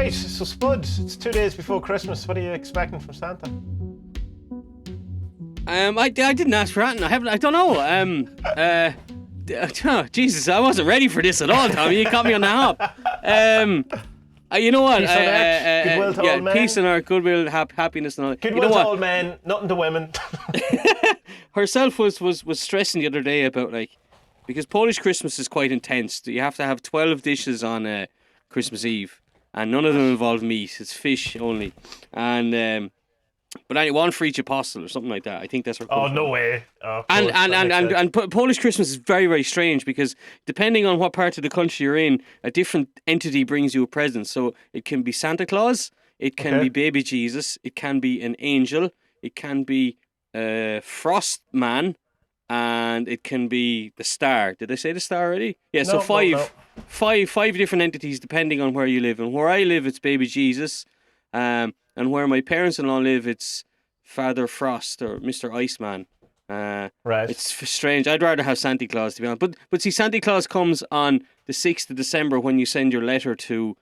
Right, so Spud, it's 2 days before Christmas. What are you expecting from Santa? I didn't ask for anything. I don't know. Jesus, I wasn't ready for this at all, Tommy. You caught me on the hop. You know what? Peace on earth, goodwill to all men. Peace and earth, goodwill, happiness and all. Goodwill to all men, nothing to women. Herself was stressing the other day about because Polish Christmas is quite intense. You have to have 12 dishes on Christmas Eve, and none of them involve meat. It's fish only, and but anyway, one for each apostle or something like that. I think that's her. Oh, no way! Oh, and Polish Christmas is very, very strange because depending on what part of the country you're in, a different entity brings you a present. So it can be Santa Claus, it can be baby Jesus, it can be an angel, it can be Frost Man, and it can be the star. Did I say the star already? Yeah. So five different entities depending on where you live. And where I live, it's baby Jesus. And where my parents-in-law live, it's Father Frost or Mr. Iceman. Right. It's strange. I'd rather have Santa Claus, to be honest. But see, Santa Claus comes on the 6th of December when you send your letter to...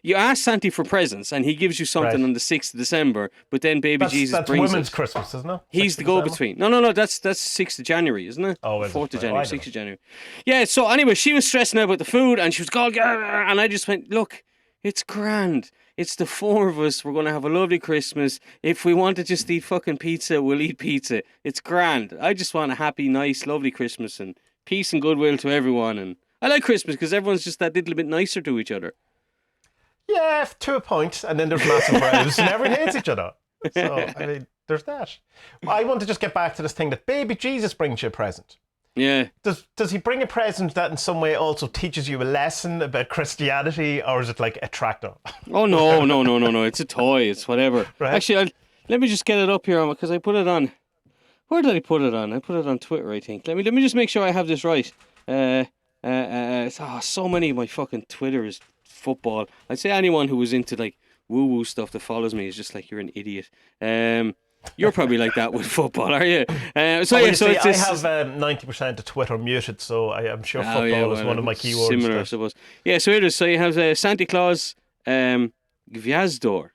You ask Santa for presents, and he gives you something on the 6th of December, but then baby Jesus brings it. That's women's Christmas, isn't it? He's the go-between. No, that's 6th of January, isn't it? Oh, 4th of January, 6th of January. Yeah, so anyway, she was stressing out about the food, and she was going, and I just went, look, it's grand. It's the four of us. We're going to have a lovely Christmas. If we want to just eat fucking pizza, we'll eat pizza. It's grand. I just want a happy, nice, lovely Christmas and peace and goodwill to everyone. And I like Christmas because everyone's just that little bit nicer to each other. Yeah, to a point. And then there's massive rows and everyone hates each other. So, I mean, there's that. I want to just get back to this thing that baby Jesus brings you a present. Yeah. Does he bring a present that in some way also teaches you a lesson about Christianity, or is it like a tractor? Oh, no. It's a toy. It's whatever. Right. Actually, let me just get it up here because I put it on. Where did I put it on? I put it on Twitter, I think. Let me just make sure I have this right. So many of my fucking Twitter is football. I'd say anyone who was into like woo-woo stuff that follows me is just like, you're an idiot. You're probably like that with football, are you? I have 90% of Twitter muted, so I'm sure football is one of my keywords. Similar, I suppose. Yeah, so it is. So you have Santa Claus, Gwiazdor.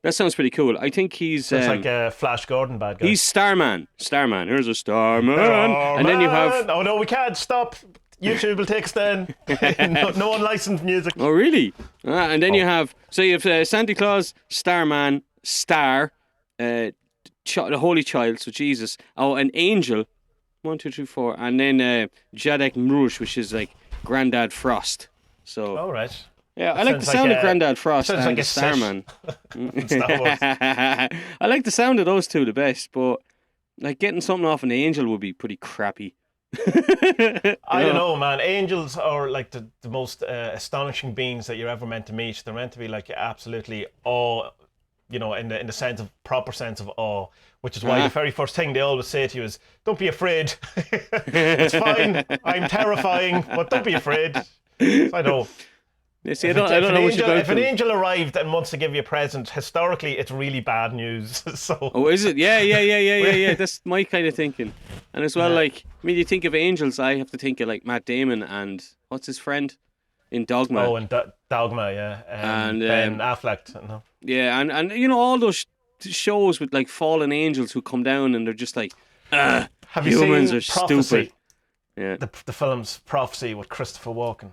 That sounds pretty cool. I think he's... It's like a Flash Gordon bad guy. He's Starman. Here's a Starman. And then you have... Oh, no, we can't stop. YouTube will take us then. no unlicensed music. Oh, really? And then you have... So you have Santa Claus, Starman, Star... the Holy Child, so Jesus. Oh, an angel. 1, 2, 3, 4. And then Jadek Mrush, which is like Grandad Frost. So. All right. Yeah, I like the sound of Grandad Frost and like the Starman. I like the sound of those two the best, but like getting something off an angel would be pretty crappy. I don't know, man. Angels are like the most astonishing beings that you're ever meant to meet. They're meant to be like absolutely awe. You know, in the proper sense of awe, which is why the very first thing they always say to you is, "Don't be afraid. It's fine. I'm terrifying, but don't be afraid." So I know. You see, I don't know what you're going If an angel arrived and wants to give you a present, historically, it's really bad news. So. Oh, is it? Yeah. That's my kind of thinking. And as well, you think of angels, I have to think of like Matt Damon and what's his friend in Dogma. Oh, and Dogma, yeah. And Ben Affleck. No. Yeah, and you know all those shows with like fallen angels who come down and they're just like, have humans you are seen Prophecy? Stupid. Yeah. The film's Prophecy with Christopher Walken.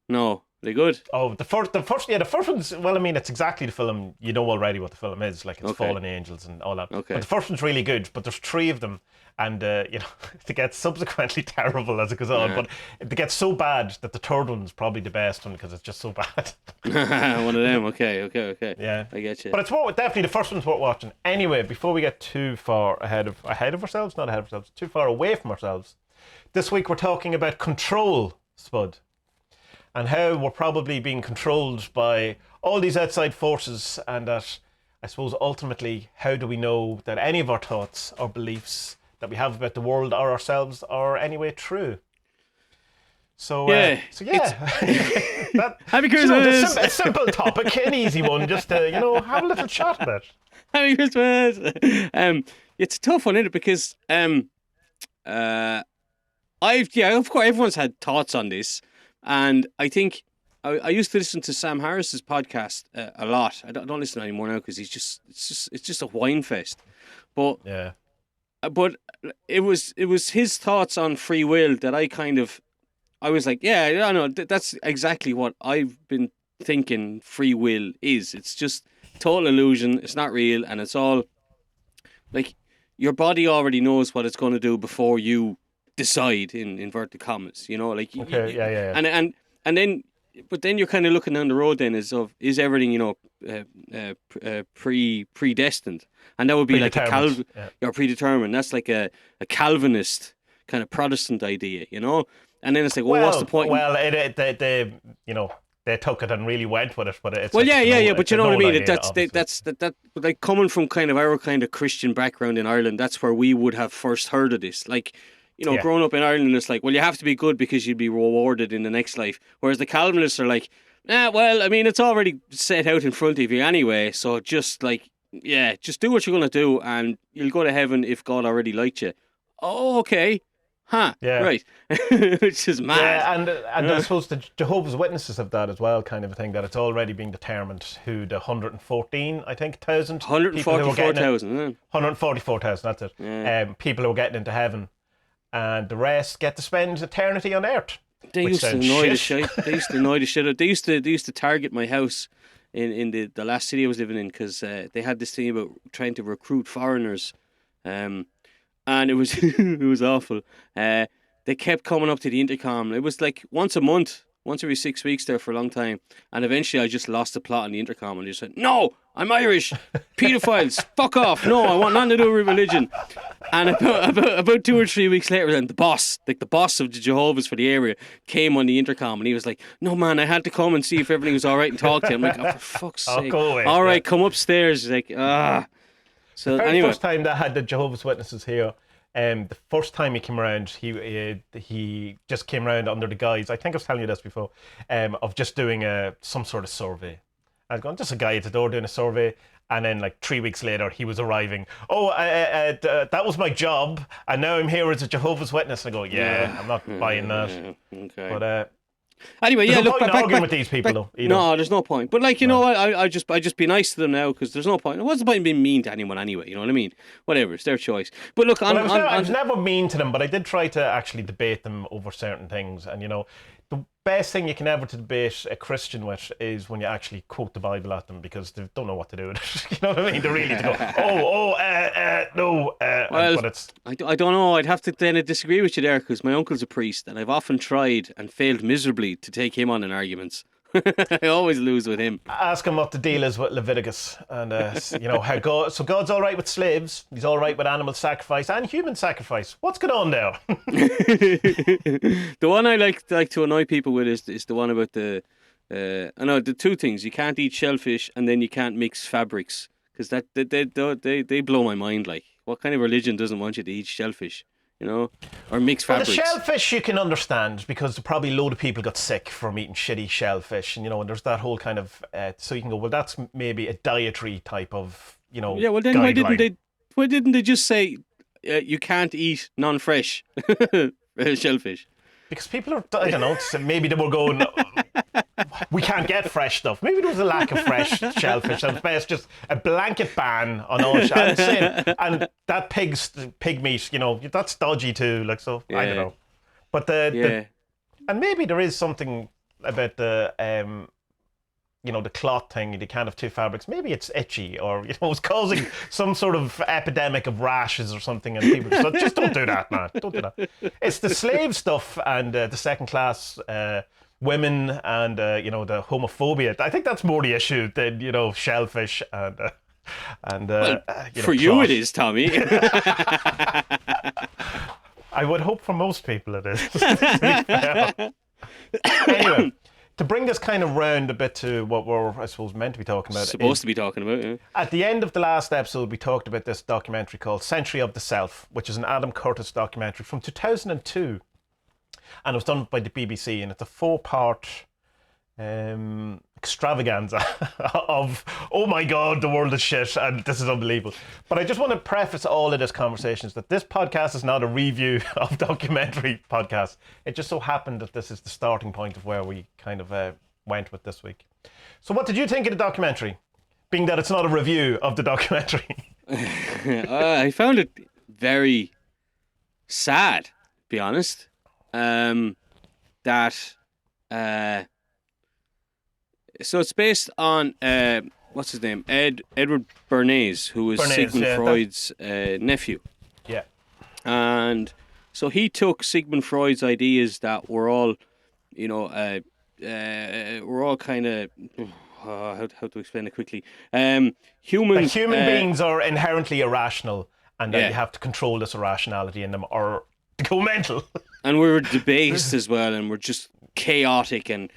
No, they good. Oh, the first one's, well, I mean, it's exactly the film. You know already what the film is. Like, it's fallen angels and all that. Okay. But the first one's really good. But there's 3 of them, and it gets subsequently terrible as it goes on. But it gets so bad that the third one's probably the best one because it's just so bad. One of them. Okay. Yeah, I get you. But it's definitely the first one's worth watching. Anyway, before we get too far ahead of ourselves, not ahead of ourselves, too far away from ourselves. This week we're talking about control, Spud. And how we're probably being controlled by all these outside forces, and that, I suppose, ultimately, how do we know that any of our thoughts or beliefs that we have about the world or ourselves are anyway true? So yeah. Happy Christmas! A simple topic, an easy one, just to, have a little chat about. Happy Christmas! It's a tough one, isn't it? Because of course, everyone's had thoughts on this. And I think I used to listen to Sam Harris's podcast a lot. I don't listen anymore now because it's just a wine fest. But Yeah. but it was his thoughts on free will that I was like, yeah, I know that's exactly what I've been thinking. Free will is. It's just total illusion. It's not real, and it's all like your body already knows what it's going to do before you decide. In inverted commas, like Okay. Yeah. and then. But then you're kind of looking down the road. Then is everything predestined, and that would be like a or predetermined. That's like a Calvinist kind of Protestant idea, And then it's like, well, what's the point? Well, they took it and really went with it, but it's but you know what I mean. That's like coming from kind of our kind of Christian background in Ireland. That's where we would have first heard of this, like. Growing up in Ireland, it's like, well, you have to be good because you'd be rewarded in the next life. Whereas the Calvinists are like, well, I mean, it's already set out in front of you anyway. So just like, just do what you're going to do and you'll go to heaven if God already liked you. Oh, okay. Huh. Yeah. Right. Which is mad. Yeah, and I suppose the Jehovah's Witnesses have that as well, kind of a thing, that it's already being determined who the 114, I think, 1,000. 144,000. 144,000, that's it. Yeah. People who are getting into heaven. And the rest get to spend eternity on Earth. They used to annoy the shit. They used to annoy the shit out. They used to target my house in the last city I was living in because they had this thing about trying to recruit foreigners, and it was it was awful. They kept coming up to the intercom. It was like once a month, once every 6 weeks there for a long time. And eventually I just lost the plot on the intercom and just said, no, I'm Irish. Pedophiles, fuck off. No, I want nothing to do with religion. And about 2 or 3 weeks later, then the boss of the Jehovah's for the area came on the intercom and he was like, no, man, I had to come and see if everything was all right and talk to him. I'm like, oh, for fuck's sake. Go away. All right, come upstairs. He's like, So the anyway. first time that I had the Jehovah's Witnesses here, the first time he came around, he just came around under the guise, I think I was telling you this before, of just doing some sort of survey. I was going, just a guy at the door doing a survey, and then like 3 weeks later, he was arriving. Oh, that was my job, and now I'm here as a Jehovah's Witness. I go, I'm not buying that. Okay. But anyway, there's no look, point in arguing with these people, though. No, there's no point. But like, I just be nice to them now because there's no point. What's the point in being mean to anyone anyway? You know what I mean? Whatever, it's their choice. But look, I was never mean to them, but I did try to actually debate them over certain things. And the best thing you can ever debate a Christian with is when you actually quote the Bible at them, because they don't know what to do with it. You know what I mean? They really go, no. Well, but I don't know. I'd have to then disagree with you there because my uncle's a priest and I've often tried and failed miserably to take him on in arguments. I always lose with him. Ask him what the deal is with Leviticus and how God's all right with slaves. He's all right with animal sacrifice and human sacrifice. What's going on there? The one I like to annoy people with is the one about the two things. You can't eat shellfish and then you can't mix fabrics because they blow my mind. Like, what kind of religion doesn't want you to eat shellfish? Or mixed fabrics. The shellfish you can understand because probably a load of people got sick from eating shitty shellfish, and and there's that whole kind of so you can go, well, that's maybe a dietary type of Yeah, well then guideline. why didn't they just say you can't eat non-fresh shellfish? Because people are, I don't know, maybe they were going, we can't get fresh stuff. Maybe there was a lack of fresh shellfish. So it's just a blanket ban on all shellfish. And that pig meat, that's dodgy too. Like, so, I don't know. But and maybe there is something about the cloth thing. You can't have two fabrics. Maybe it's itchy, or it's causing some sort of epidemic of rashes or something, and people just don't do that, man. Don't do that. It's the slave stuff and the second class women and the homophobia. I think that's more the issue than shellfish and for you it is, Tommie. I would hope for most people it is. Anyway, to bring this kind of round a bit to what we're, I suppose, meant to be talking about. Yeah. At the end of the last episode, we talked about this documentary called Century of the Self, which is an Adam Curtis documentary from 2002. And it was done by the BBC, and it's a 4-part extravaganza of, oh my God, the world is shit, and this is unbelievable. But I just want to preface all of this conversation that this podcast is not a review of documentary podcasts. It just so happened that this is the starting point of where we kind of went with this week. So what did you think of the documentary? Being that it's not a review of the documentary. I found it very sad, to be honest. So it's based on what's his name? Edward Bernays, who was Sigmund Freud's nephew. Yeah. And so he took Sigmund Freud's ideas that were all, we're all kind of how to explain it quickly. Human beings are inherently irrational, and that you have to control this irrationality in them, or go mental. And we were debased as well, and we're just chaotic, and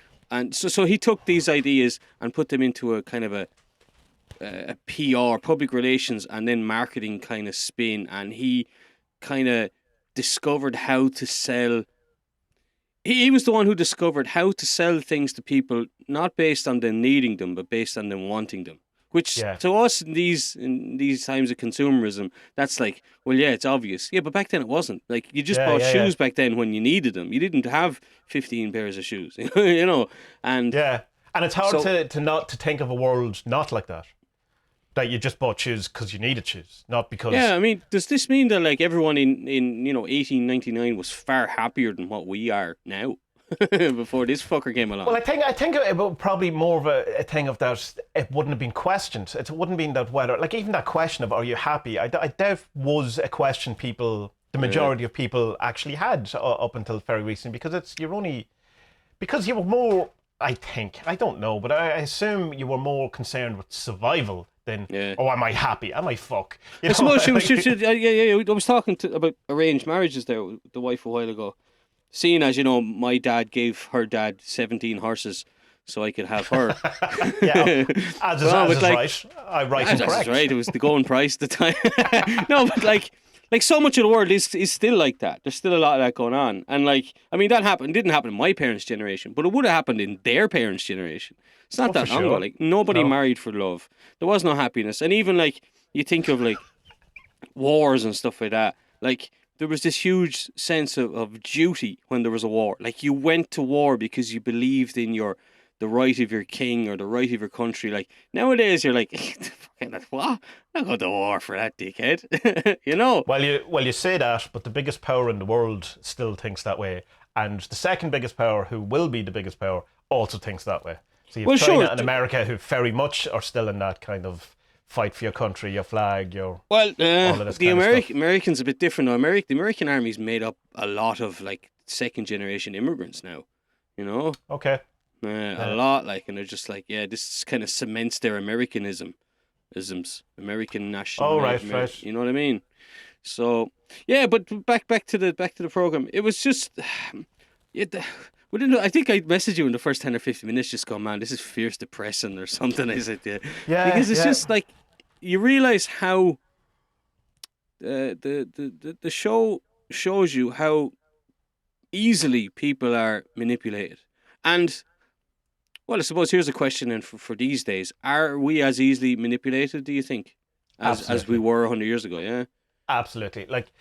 so he took these ideas and put them into a kind of a PR, public relations, and then marketing kind of spin, and he kind of discovered how to sell. He was the one who discovered how to sell things to people, not based on them needing them, but based on them wanting them. Which to us in these times of consumerism, that's like, well, yeah, it's obvious. Yeah, but back then it wasn't. Like, you just bought shoes back then when you needed them. You didn't have 15 pairs of shoes, And and it's hard to think of a world not like that. That you just bought shoes because you needed shoes, not because. Yeah, I mean, does this mean that like everyone in 1899 was far happier than what we are now? Before this fucker came along. Well, I think it was probably more of a thing of that it wouldn't have been questioned. It wouldn't have been that whether, like, even that question of are you happy, I doubt was a question the majority of people actually had up until very recently, because because you were more, I think, I don't know, but I assume you were more concerned with survival than, am I happy? Am I fuck? I suppose I was talking about arranged marriages there with the wife a while ago. Seeing as, my dad gave her dad 17 horses so I could have her. As is right. I write and correct. Right. It was the going price at the time. No, but like so much of the world is still like that. There's still a lot of that going on. And like, I mean, that didn't happen in my parents' generation, but it would have happened in their parents' generation. It's not that long ago. Like, nobody married for love. There was no happiness. And even like, you think of like wars and stuff like that. Like, there was this huge sense of duty when there was a war. Like, you went to war because you believed in the right of your king or the right of your country. Like, nowadays you're like, what? I'm not going to war for that, dickhead. Well, you say that, but the biggest power in the world still thinks that way, and the second biggest power, who will be the biggest power, also thinks that way. So you have China and America, who very much are still in that kind of fight for your country, your flag, all of this the Americans a bit different now. The American army's made up a lot of like second generation immigrants now, Okay. A lot, like, and they're just like, this kind of cements their American national. Oh, right. You know what I mean? So but back to the program. It was just, I think I messaged you in the first 10 or 15 minutes, just going, man, this is fierce depressing or something. I said, because it's just like, you realize how the show shows you how easily people are manipulated. And, well, I suppose here's a question then for these days. Are we as easily manipulated, do you think, as we were 100 years ago, yeah? Absolutely. Like,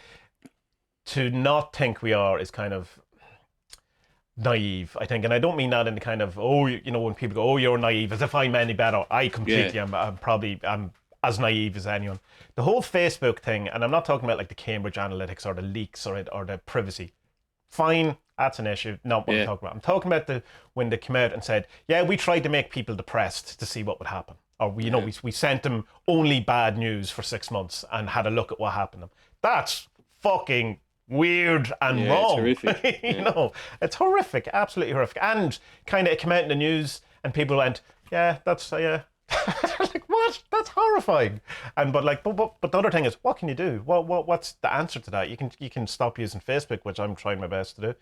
to not think we are is kind of naive, I think, and I don't mean that in the kind of, when people go, you're naive, as if I'm any better. I completely am. I'm as naive as anyone. The whole Facebook thing, and I'm not talking about like the Cambridge Analytics or the leaks or the privacy. Fine, that's an issue. Not what I'm talking about. I'm talking about when they came out and said, we tried to make people depressed to see what would happen. Or we sent them only bad news for 6 months and had a look at what happened to them. That's fucking weird and wrong. It's horrific. It's horrific, absolutely horrific. And kind of it came out in the news and people went, that's like, what? That's horrifying. And but the other thing is, what can you do? What's the answer to that? You can stop using Facebook, which I'm trying my best to do.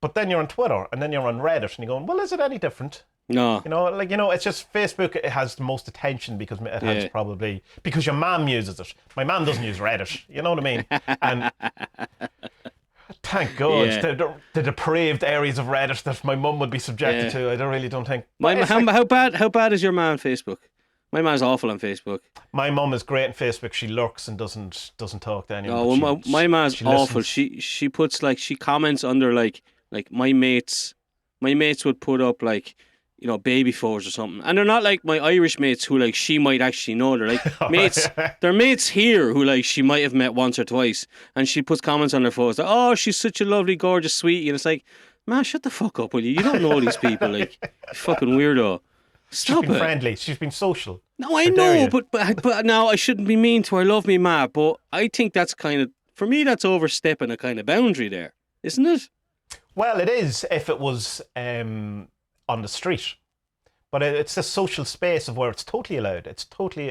But then you're on Twitter and then you're on Reddit and you're going, well, is it any different? No. It's just Facebook, it has the most attention because it has probably, because your mom uses it. My mom doesn't use Reddit. You know what I mean? And thank God, the depraved areas of Reddit that my mum would be subjected to, I really don't think. How bad is your mom on Facebook? My mom's awful on Facebook. My mum is great on Facebook. She lurks and doesn't talk to anyone. Oh, well, my mom's awful. She puts she comments under like my mates would put up like, baby photos or something. And they're not like my Irish mates who like she might actually know. They're like mates. They're mates here who like she might have met once or twice, and she puts comments on their photos like, "Oh, she's such a lovely, gorgeous sweetie," and it's like, man, shut the fuck up, will you? You don't know these people, like, you fucking weirdo. Stop She's been it. friendly. She's been social. No, I know, but now I shouldn't be mean to her. I love me, ma, but I think that's kind of, for me, that's overstepping a kind of boundary there, isn't it? Well, it is if it was on the street. But it's a social space of where it's totally allowed. It's totally,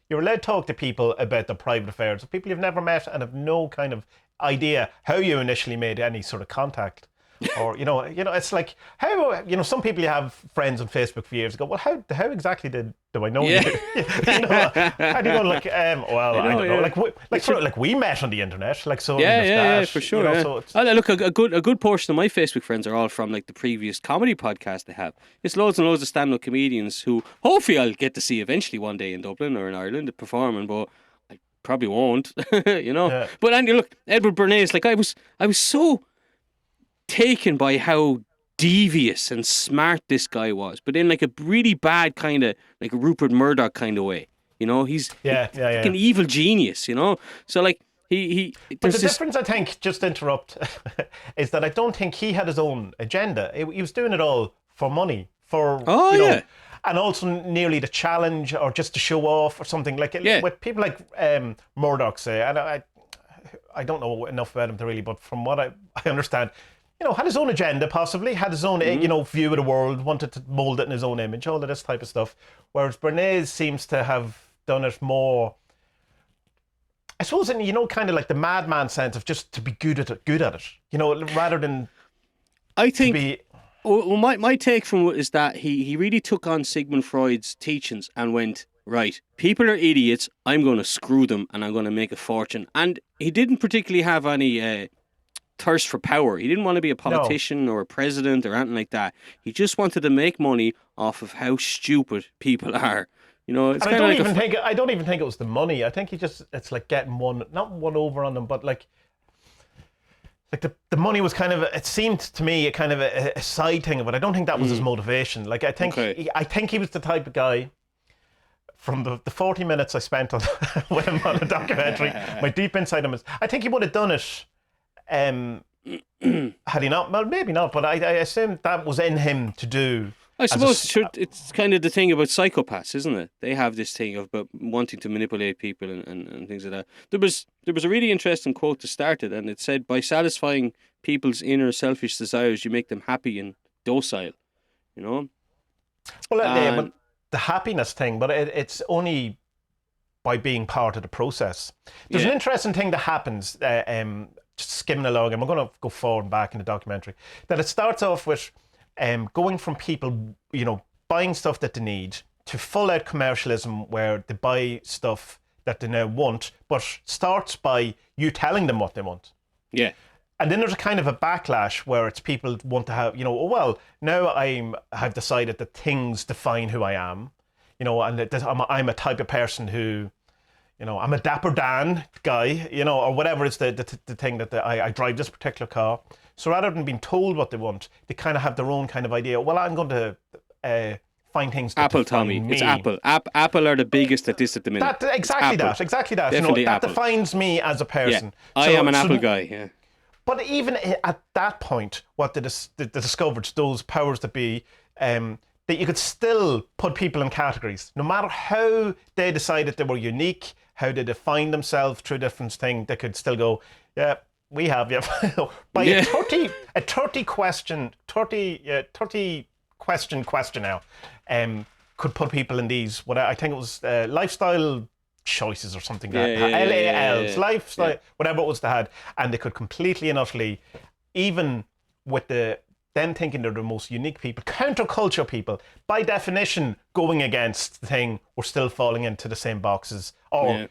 you're allowed to talk to people about their private affairs, of people you've never met and have no kind of idea how you initially made any sort of contact. Or, it's like, how, some people you have friends on Facebook for years ago, well, how exactly do I know you? How do you go, like, well, I don't know. Like we met on the internet, like, so. Yeah, for sure. So look, a good portion of my Facebook friends are all from, like, the previous comedy podcast they have. It's loads and loads of stand-up comedians who hopefully I'll get to see eventually one day in Dublin or in Ireland performing, but I probably won't, Yeah. But Andy, look, Edward Bernays, like, I was so taken by how devious and smart this guy was, but in like a really bad kind of like Rupert Murdoch kind of way. He's like an evil genius. So like he. But the difference, I think, just to interrupt, is that I don't think he had his own agenda. He was doing it all for money, and also nearly to challenge or just to show off or something like with people like Murdoch say, and I don't know enough about him to really, but from what I understand. Had his own agenda, possibly, had his own, view of the world, wanted to mould it in his own image, all of this type of stuff. Whereas Bernays seems to have done it more, I suppose, in, kind of like the madman sense of just to be good at it, rather than I think, well, my take from it is that he really took on Sigmund Freud's teachings and went, right, people are idiots, I'm going to screw them and I'm going to make a fortune. And he didn't particularly have any thirst for power. He didn't want to be a politician or a president or anything like that. He just wanted to make money off of how stupid people are. It's kind of like I don't even think it was the money. I think it's like getting not one over on them, but like the money was kind of, it seemed to me a kind of a side thing of it. I don't think that was his motivation. Like I think he was the type of guy, from the 40 minutes I spent with him on the documentary, my deep insight on him, I think he would have done it had he not, well, maybe not, but I assume that was in him to do. I suppose it's kind of the thing about psychopaths, isn't it? They have this thing about wanting to manipulate people and things like that. There was a really interesting quote to start it, and it said, by satisfying people's inner selfish desires, you make them happy and docile, Well, but the happiness thing, but it's only by being part of the process. There's an interesting thing that happens, just skimming along, and we're going to go forward and back in the documentary, that it starts off with going from people, buying stuff that they need, to full out commercialism where they buy stuff that they now want, but starts by you telling them what they want. Yeah. And then there's a kind of a backlash where it's people want to have, well, now I've decided that things define who I am, and that I'm a type of person who, I'm a Dapper Dan guy, or whatever is the thing that I drive this particular car. So rather than being told what they want, they kind of have their own kind of idea. Well, I'm going to find things that Apple, define Tommie. me. It's Apple. Apple are the biggest at this at the minute. Exactly that. Definitely that Apple. Defines me as a person. Yeah. I am an Apple guy, yeah. But even at that point, what they discovered, those powers that be, that you could still put people in categories. No matter how they decided they were unique, how they defined themselves through different things, they could still go, yeah, we have you. By a 30 question now, could put people in these, what I think it was lifestyle choices or something like that. LALs, lifestyle, whatever it was they had. And they could completely and utterly, even with them thinking they're the most unique people, counterculture people, by definition, going against the thing, we're still falling into the same boxes, or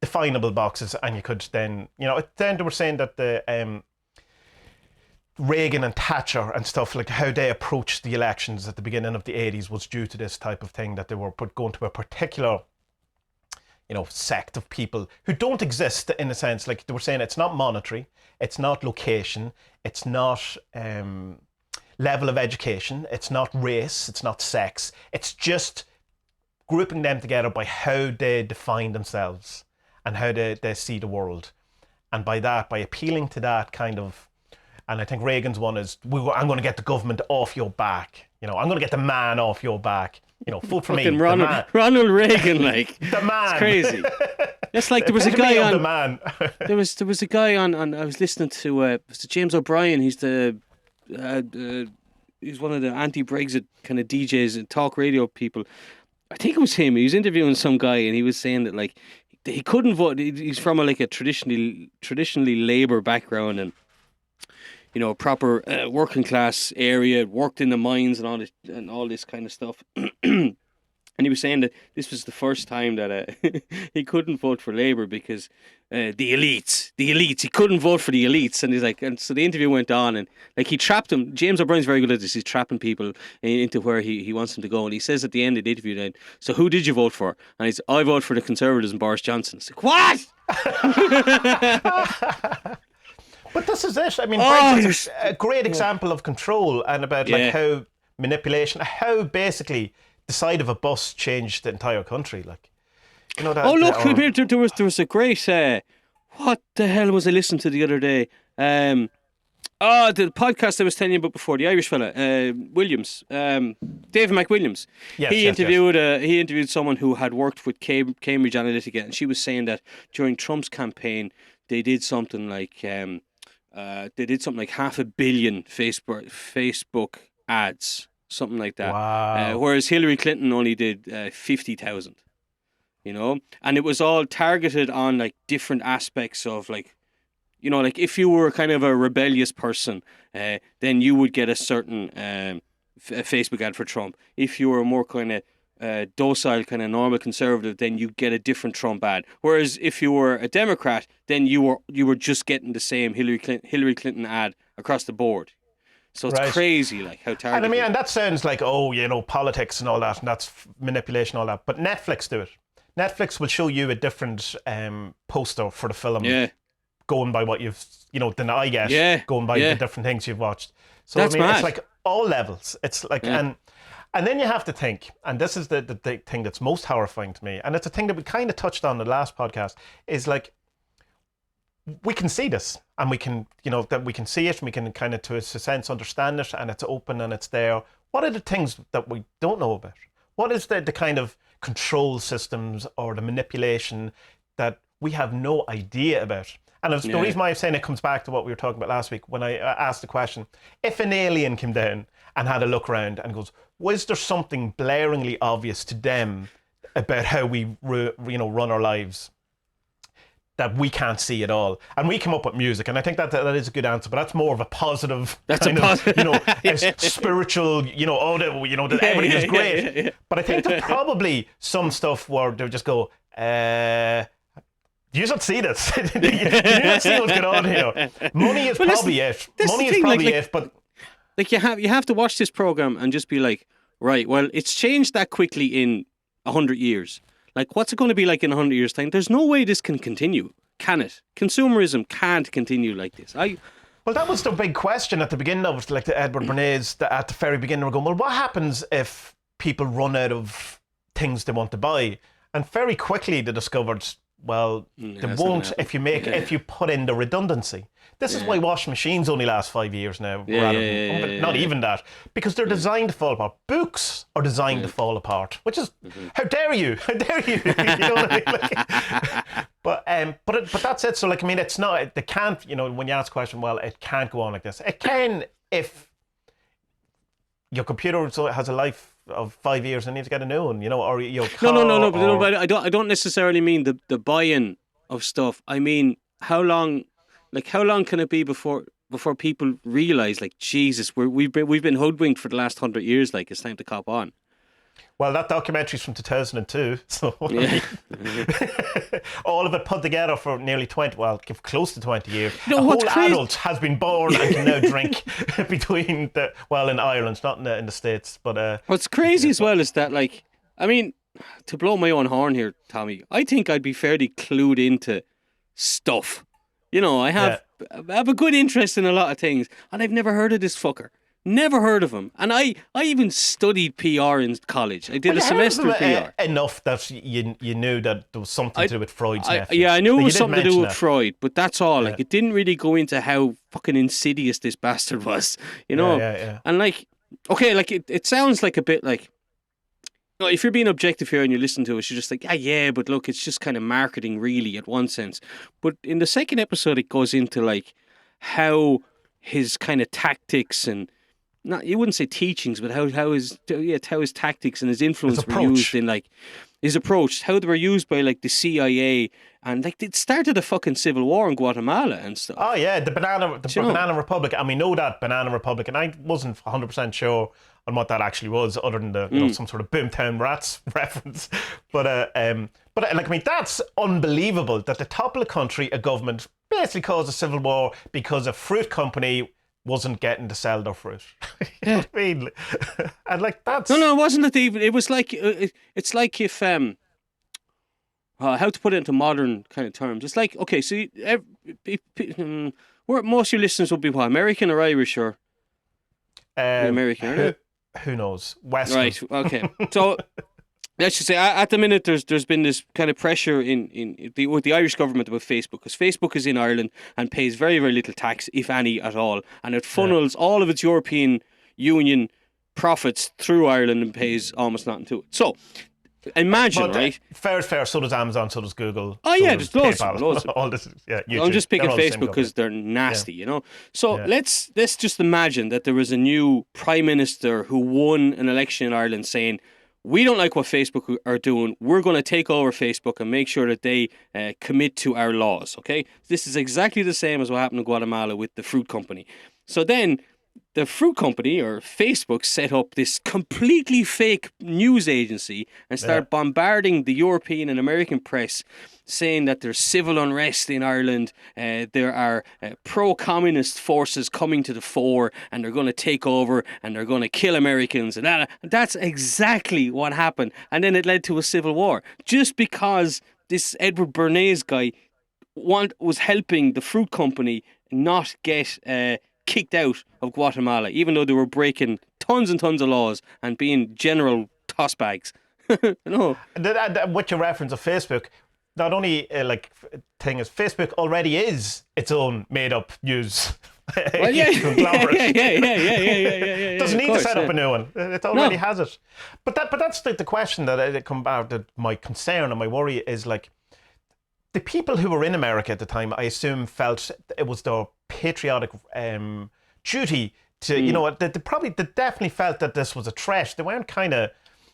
definable boxes. And you could then, then they were saying that the Reagan and Thatcher and stuff, like how they approached the elections at the beginning of the 80s was due to this type of thing, that they were going to a particular sect of people who don't exist, in a sense. Like they were saying, it's not monetary, it's not location, it's not level of education. It's not race. It's not sex. It's just grouping them together by how they define themselves and how they see the world. And by appealing to that kind of, and I think Reagan's one is, I'm going to get the government off your back. I'm going to get the man off your back. Vote for me. Ronald Reagan, like. The man. It's crazy. It's like there was a guy on. The man. there was a guy on. I was listening to was it James O'Brien. He's the he's one of the anti-Brexit kind of DJs and talk radio people. I think it was him. He was interviewing some guy, and he was saying that like he couldn't vote. He's from a traditionally Labour background, and proper working class area, worked in the mines and all this kind of stuff. And he was saying that this was the first time that he couldn't vote for Labour because the elites, he couldn't vote for the elites. And he's like, and so the interview went on, and like he trapped them. James O'Brien's very good at this. He's trapping people into where he wants them to go. And he says at the end of the interview, then, so who did you vote for? And he's, I vote for the Conservatives and Boris Johnson. It's like, what? But this is it. I mean, Brexit's a great example of control and about like how manipulation, how basically the side of a bus changed the entire country. Like, that. Oh look, there was a great. What the hell was I listening to the other day? The podcast I was telling you about before, the Irish fella, Williams, David McWilliams. He interviewed someone who had worked with Cambridge Analytica, and she was saying that during Trump's campaign, they did something like 500 million Facebook ads, something like that. Wow. Whereas Hillary Clinton only did 50,000. And it was all targeted on like different aspects of like, like if you were kind of a rebellious person, then you would get a certain Facebook ad for Trump. If you were a more kind of docile, kind of normal conservative, then you get a different Trump ad. Whereas if you were a Democrat, then you were just getting the same Hillary Clinton ad across the board. So it's crazy, like how targeted. And and that sounds like politics and all that, and that's manipulation, all that. But Netflix do it. Netflix will show you a different poster for the film, going by what you've, than I get, going by the different things you've watched. So that's mad. It's like all levels. It's like and then you have to think, and this is the thing that's most horrifying to me, and it's a thing that we kind of touched on in the last podcast, is like we can see this, and we can, that we can see it, and we can kind of, to a sense, understand it, and it's open and it's there. What are the things that we don't know about? What is the kind of control systems or the manipulation that we have no idea about? And the reason why I'm saying it comes back to what we were talking about last week when I asked the question, if an alien came down and had a look around and goes, was there something blaringly obvious to them about how we run our lives that we can't see at all? And we come up with music, and I think that is a good answer, but that's more of a positive spiritual, that everything is great. Yeah. But I think there's probably some stuff where they'll just go, you don't see this. You don't see what's going on here. Money is probably it. Money is probably it, but like you have to watch this program and just be like, right, well, it's changed that quickly in 100 years. Like, what's it going to be like in 100 years' time? There's no way this can continue, can it? Consumerism can't continue like this. Well, that was the big question at the beginning of it, like the Edward Bernays at the very beginning were going, well, what happens if people run out of things they want to buy? And very quickly they discovered, well, they won't if you put in the redundancy. This is why washing machines only last 5 years now, not even that, because they're designed to fall apart. Books are designed to fall apart, which is how dare you? You know what I mean? But that's it. So like, I mean, it's not, they can't, when you ask the question, well, it can't go on like this. It can if your computer has a life of 5 years and needs to get a new one, or your car. No. But I don't necessarily mean the buy-in of stuff. I mean, how long can it be before people realize, like, Jesus, we've been hoodwinked for the last 100 years. Like, it's time to cop on. Well, that documentary's from 2002, so all of it put together for nearly 20, well, close to 20 years. A whole adult has been born and can now drink between in Ireland, not in the States. But what's crazy as well is that, like, I mean, to blow my own horn here, Tommie, I think I'd be fairly clued into stuff. I have a good interest in a lot of things, and I've never heard of this fucker. Never heard of him. And I even studied PR in college. I did a semester of PR. Enough that you knew that there was something to do with Freud's nephew. Yeah, I knew it was you did something to do with mention Freud, but that's all. Like, it didn't really go into how fucking insidious this bastard was, you know? Yeah. And like, okay, like it sounds like a bit like, you know, if you're being objective here and you listen to it, you're just like, yeah, but look, it's just kind of marketing, really, at one sense. But in the second episode, it goes into like how his kind of tactics and not, you wouldn't say teachings, but how his tactics and his influence were used in like his approach, how they were used by like the CIA, and like it started a fucking civil war in Guatemala and stuff. Oh yeah, the Banana Republic, and we know that Banana Republic, and I wasn't 100% sure on what that actually was, other than the some sort of Boomtown Rats reference. But like, I mean, that's unbelievable that the top of the country, a government, basically caused a civil war because a fruit company wasn't getting to sell their fruit. You know what I mean? And like, that's... No, it wasn't even. It was like, it's like if, how to put it into modern kind of terms. It's like, okay, so where most of your listeners will be what, American or Irish or American, aren't they? Who knows? Western. Right, okay. So... let's just say, at the minute, there's been this kind of pressure with the Irish government about Facebook, because Facebook is in Ireland and pays very, very little tax, if any at all, and it funnels all of its European Union profits through Ireland and pays almost nothing to it. So, imagine, right? Fair is fair. So does Amazon. So does Google. Oh yeah, there's loads. All this. Yeah, YouTube. I'm just picking Facebook because they're nasty, you know. So let's just imagine that there was a new prime minister who won an election in Ireland, saying, we don't like what Facebook are doing. We're going to take over Facebook and make sure that they commit to our laws, okay? This is exactly the same as what happened in Guatemala with the fruit company. So then the fruit company, or Facebook, set up this completely fake news agency and started bombarding the European and American press, saying that there's civil unrest in Ireland, there are pro-communist forces coming to the fore, and they're going to take over, and they're going to kill Americans, and that's exactly what happened. And then it led to a civil war, just because this Edward Bernays guy was helping the fruit company not get kicked out of Guatemala, even though they were breaking tons and tons of laws and being general tossbags. No. With your reference of Facebook, not only thing is, Facebook already is its own made-up news. Well, yeah. Doesn't need to set up a new one. It already has it. But that's the question that come out. That my concern and my worry is, like, the people who were in America at the time, I assume, felt it was their patriotic duty to, you know, they definitely felt that this was a threat. They weren't kind of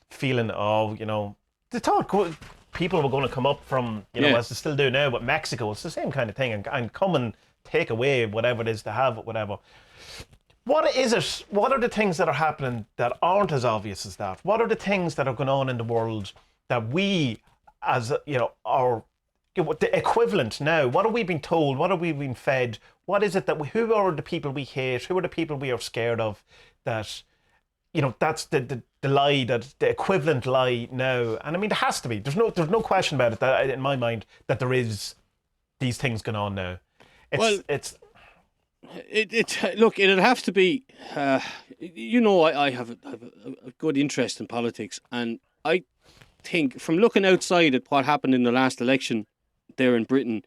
feeling, they thought people were going to come up from, as they still do now with Mexico. It's the same kind of thing, and come and take away whatever it is to have, whatever. What is it? What are the things that are happening that aren't as obvious as that? What are the things that are going on in the world that we, as are the equivalent now? What are we being told? What are we being fed? What is it that who are the people we hate? Who are the people we are scared of? That, that's the lie, that the equivalent lie now. And I mean, there has to be. There's no question about it, that in my mind, that there is these things going on now. Look, it'd have to be. I have a good interest in politics, and I think, from looking outside at what happened in the last election there in Britain,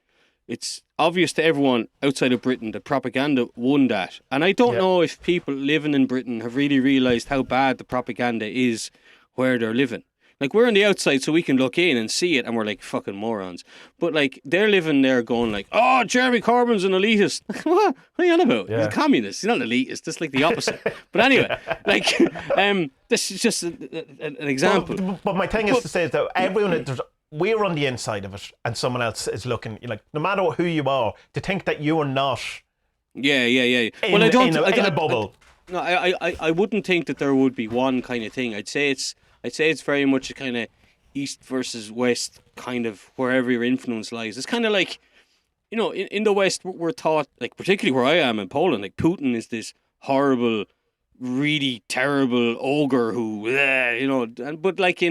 it's obvious to everyone outside of Britain that propaganda won that. And I don't know if people living in Britain have really realised how bad the propaganda is where they're living. Like, we're on the outside, so we can look in and see it, and we're like fucking morons. But like, they're living there going like, "Oh, Jeremy Corbyn's an elitist." What are you on about? He's a communist. He's not an elitist. That's like the opposite. But anyway, like, this is just an example. But my thing is to say that everyone, we're on the inside of it, and someone else is looking. Like, no matter who you are, to think that you are not. Yeah. In a bubble. I wouldn't think that there would be one kind of thing. I'd say it's very much a kind of east versus west, kind of wherever your influence lies. It's kind of like, in the West, we're taught, like, particularly where I am in Poland, like, Putin is this horrible, really terrible ogre who, but like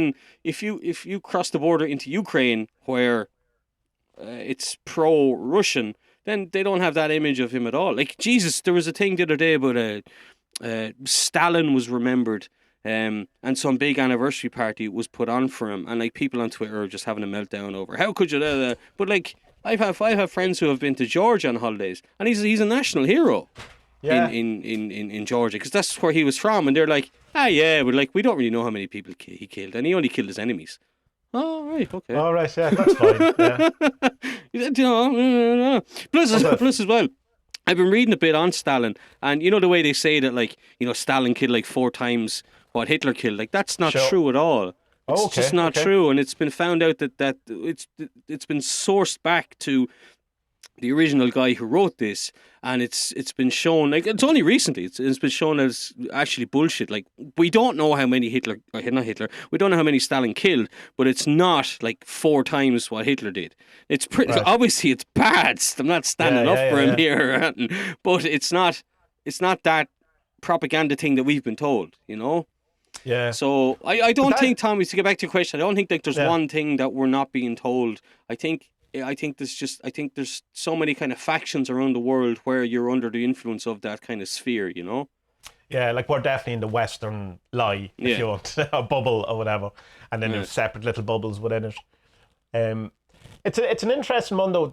if you cross the border into Ukraine, where it's pro-Russian, then they don't have that image of him at all. Like, Jesus, there was a thing the other day about Stalin was remembered. And some big anniversary party was put on for him, and like people on Twitter are just having a meltdown over how could you do that? But like I have friends who have been to Georgia on holidays, and he's a national hero in Georgia because that's where he was from, and they're like, yeah, but like we don't really know how many people he killed, and he only killed his enemies. Oh right, okay. All right, yeah, that's fine. Yeah. Plus as well. I've been reading a bit on Stalin, and you know the way they say that, like, you know, Stalin killed like 4 times what Hitler killed. Like that's not true at all. It's just not true, and it's been found out that it's been sourced back to the original guy who wrote this, and it's been shown, like, it's only recently it's been shown as actually bullshit. Like, we don't know how many we don't know how many Stalin killed, but it's not like 4 times what Hitler did. It's pretty obviously it's bad. I'm not standing up for him here, but it's not that propaganda thing that we've been told, you know. Yeah. So I don't think, Tommy, to get back to your question, I don't think like there's one thing that we're not being told. I think there's so many kind of factions around the world where you're under the influence of that kind of sphere, you know? Yeah, like we're definitely in the Western lie, if you want, a bubble or whatever, and then there's separate little bubbles within it. It's an interesting one though,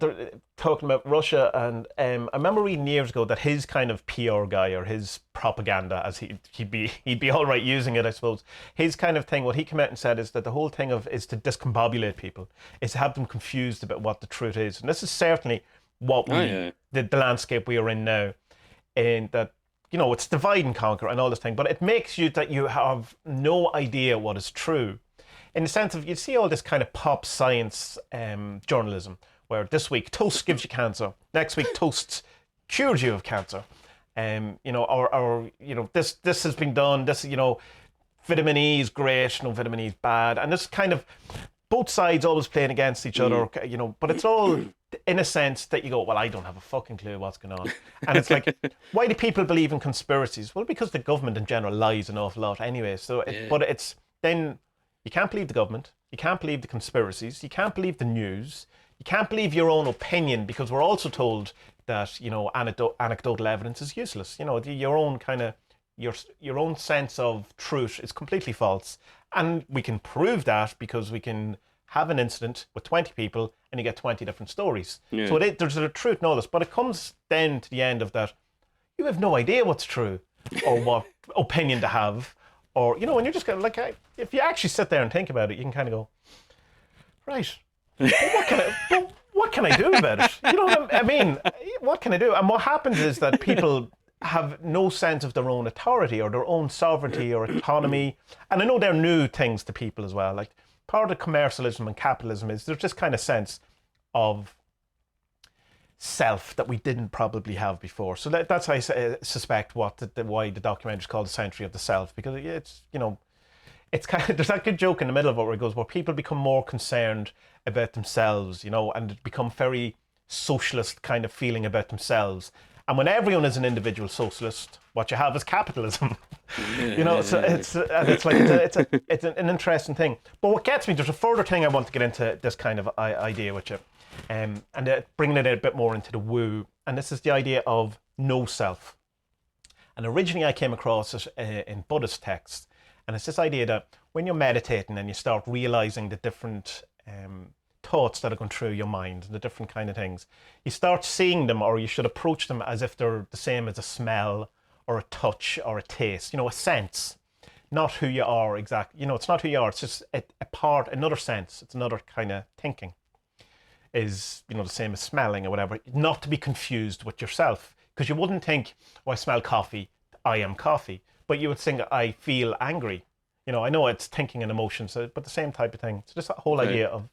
talking about Russia, and I remember reading years ago that his kind of PR guy, or his propaganda, as he'd be all right using it, I suppose. His kind of thing, what he came out and said is that the whole thing is to discombobulate people, is to have them confused about what the truth is, and this is certainly what the landscape we are in now, in that, you know, it's divide and conquer and all this thing, but it makes you that you have no idea what is true. In the sense of, you see all this kind of pop science journalism, where this week toast gives you cancer, next week toast cures you of cancer, you know, or you know, this has been done, this, you know, vitamin E is great, no, vitamin E is bad, and this kind of both sides always playing against each other, you know, but it's all in a sense that you go, well, I don't have a fucking clue what's going on. And it's like, why do people believe in conspiracies? Well, because the government in general lies an awful lot anyway. So, but it's then, you can't believe the government, you can't believe the conspiracies, you can't believe the news, you can't believe your own opinion, because we're also told that, you know, anecdotal evidence is useless. You know, your own kind of, your own sense of truth is completely false. And we can prove that because we can have an incident with 20 people and you get 20 different stories. Yeah. So there's a truth in all this, but it comes then to the end of that, you have no idea what's true or what opinion to have. Or, you know, when you're just kind of like, if you actually sit there and think about it, you can kind of go, right, what can I do about it? You know what I mean? What can I do? And what happens is that people have no sense of their own authority or their own sovereignty or autonomy. And I know they're new things to people as well. Like, part of commercialism and capitalism is there's this kind of sense of self that we didn't probably have before. So that's I suspect why the documentary is called The Century of the Self, because it's, you know, it's kind of, there's that good joke in the middle of it where it goes, where people become more concerned about themselves, you know, and become very socialist kind of feeling about themselves. And when everyone is an individual socialist, what you have is capitalism. You know, so it's an interesting thing. But what gets me, there's a further thing I want to get into this kind of idea with you, and bringing it a bit more into the woo. And this is the idea of no self. And originally I came across it in Buddhist texts, and it's this idea that when you're meditating and you start realizing the different thoughts that are going through your mind, the different kind of things, you start seeing them, or you should approach them as if they're the same as a smell or a touch or a taste, you know, a sense, not who you are exactly. You know, it's not who you are, it's just a part, another sense, it's another kind of thinking, is, you know, the same as smelling or whatever, not to be confused with yourself, because you wouldn't think, oh, I smell coffee, I am coffee, but you would think, I feel angry. You know, I know it's thinking and emotions, but the same type of thing. So just that whole idea of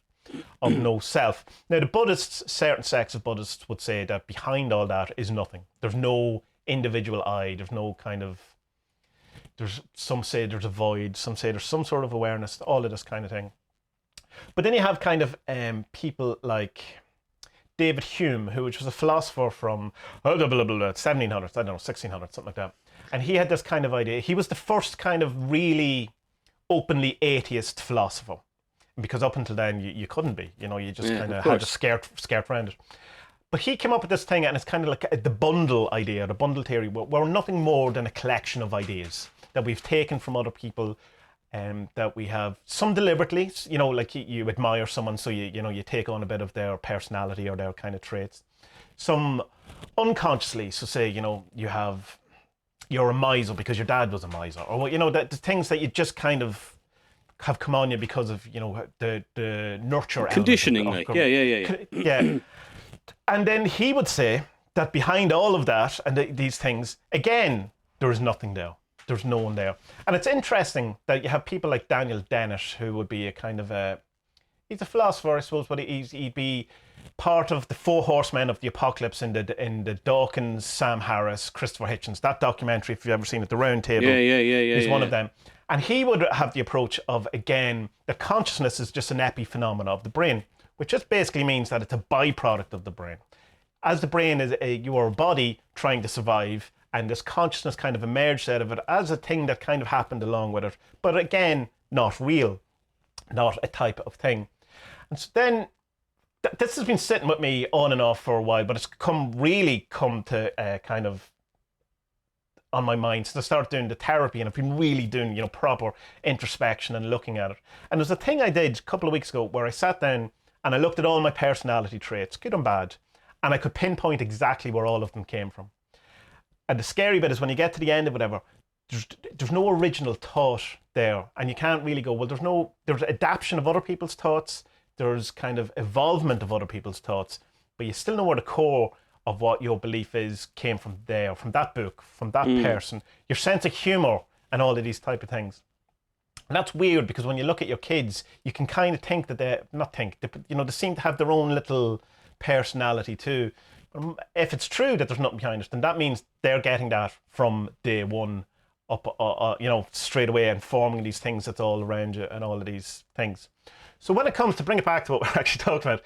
no self. Now, the Buddhists, certain sects of Buddhists would say that behind all that is nothing. There's no individual I, there's no kind of, there's, some say there's a void, some say there's some sort of awareness, all of this kind of thing. But then you have kind of people like David Hume, which was a philosopher from 1700s, I don't know, 1600s, something like that. And he had this kind of idea. He was the first kind of really openly atheist philosopher, because up until then you couldn't be, you know, you just kind of had to skirt around it. But he came up with this thing, and it's kind of like the bundle idea, the bundle theory. We're nothing more than a collection of ideas that we've taken from other people, that we have some deliberately, like you admire someone, so you take on a bit of their personality or their kind of traits. Some unconsciously, so say, you're a miser because your dad was a miser, or the things that you just kind of have come on you because of the nurture conditioning, element of, yeah. And then he would say that behind all of that and these things, again, there is nothing there. There's no one there. And it's interesting that you have people like Daniel Dennett, who would be a kind of he's a philosopher, I suppose, but he'd be part of the Four Horsemen of the Apocalypse in the Dawkins, Sam Harris, Christopher Hitchens, that documentary, if you've ever seen it, The Round Table. Yeah. He's one of them. And he would have the approach of, again, that consciousness is just an epiphenomena of the brain, which just basically means that it's a byproduct of the brain. As the brain is you are a body trying to survive, and this consciousness kind of emerged out of it as a thing that kind of happened along with it. But again, not real, not a type of thing. And so then, this has been sitting with me on and off for a while, but it's come to kind of on my mind since I started doing the therapy, and I've been really doing, proper introspection and looking at it. And there's a thing I did a couple of weeks ago where I sat down and I looked at all my personality traits, good and bad, and I could pinpoint exactly where all of them came from. And the scary bit is when you get to the end of whatever, there's no original thought there, and you can't really go, well, there's adaptation of other people's thoughts, there's kind of evolvement of other people's thoughts, but you still know where the core of what your belief is came from there, from that book, from that person, your sense of humor and all of these type of things. And that's weird because when you look at your kids, you can kind of think that they seem to have their own little personality too. But if it's true that there's nothing behind it, then that means they're getting that from day one up, straight away, and forming these things that's all around you and all of these things. So when it comes to bring it back to what we're actually talking about,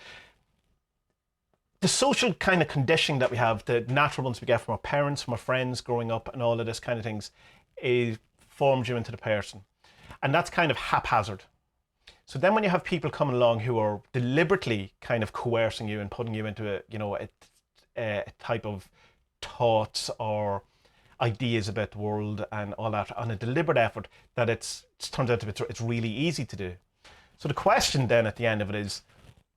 the social kind of conditioning that we have, the natural ones we get from our parents, from our friends growing up and all of this kind of things, it forms you into the person. And that's kind of haphazard. So then when you have people coming along who are deliberately kind of coercing you and putting you into a type of thoughts or ideas about the world and all that on a deliberate effort, that it turns out it's really easy to do. So the question then at the end of it is,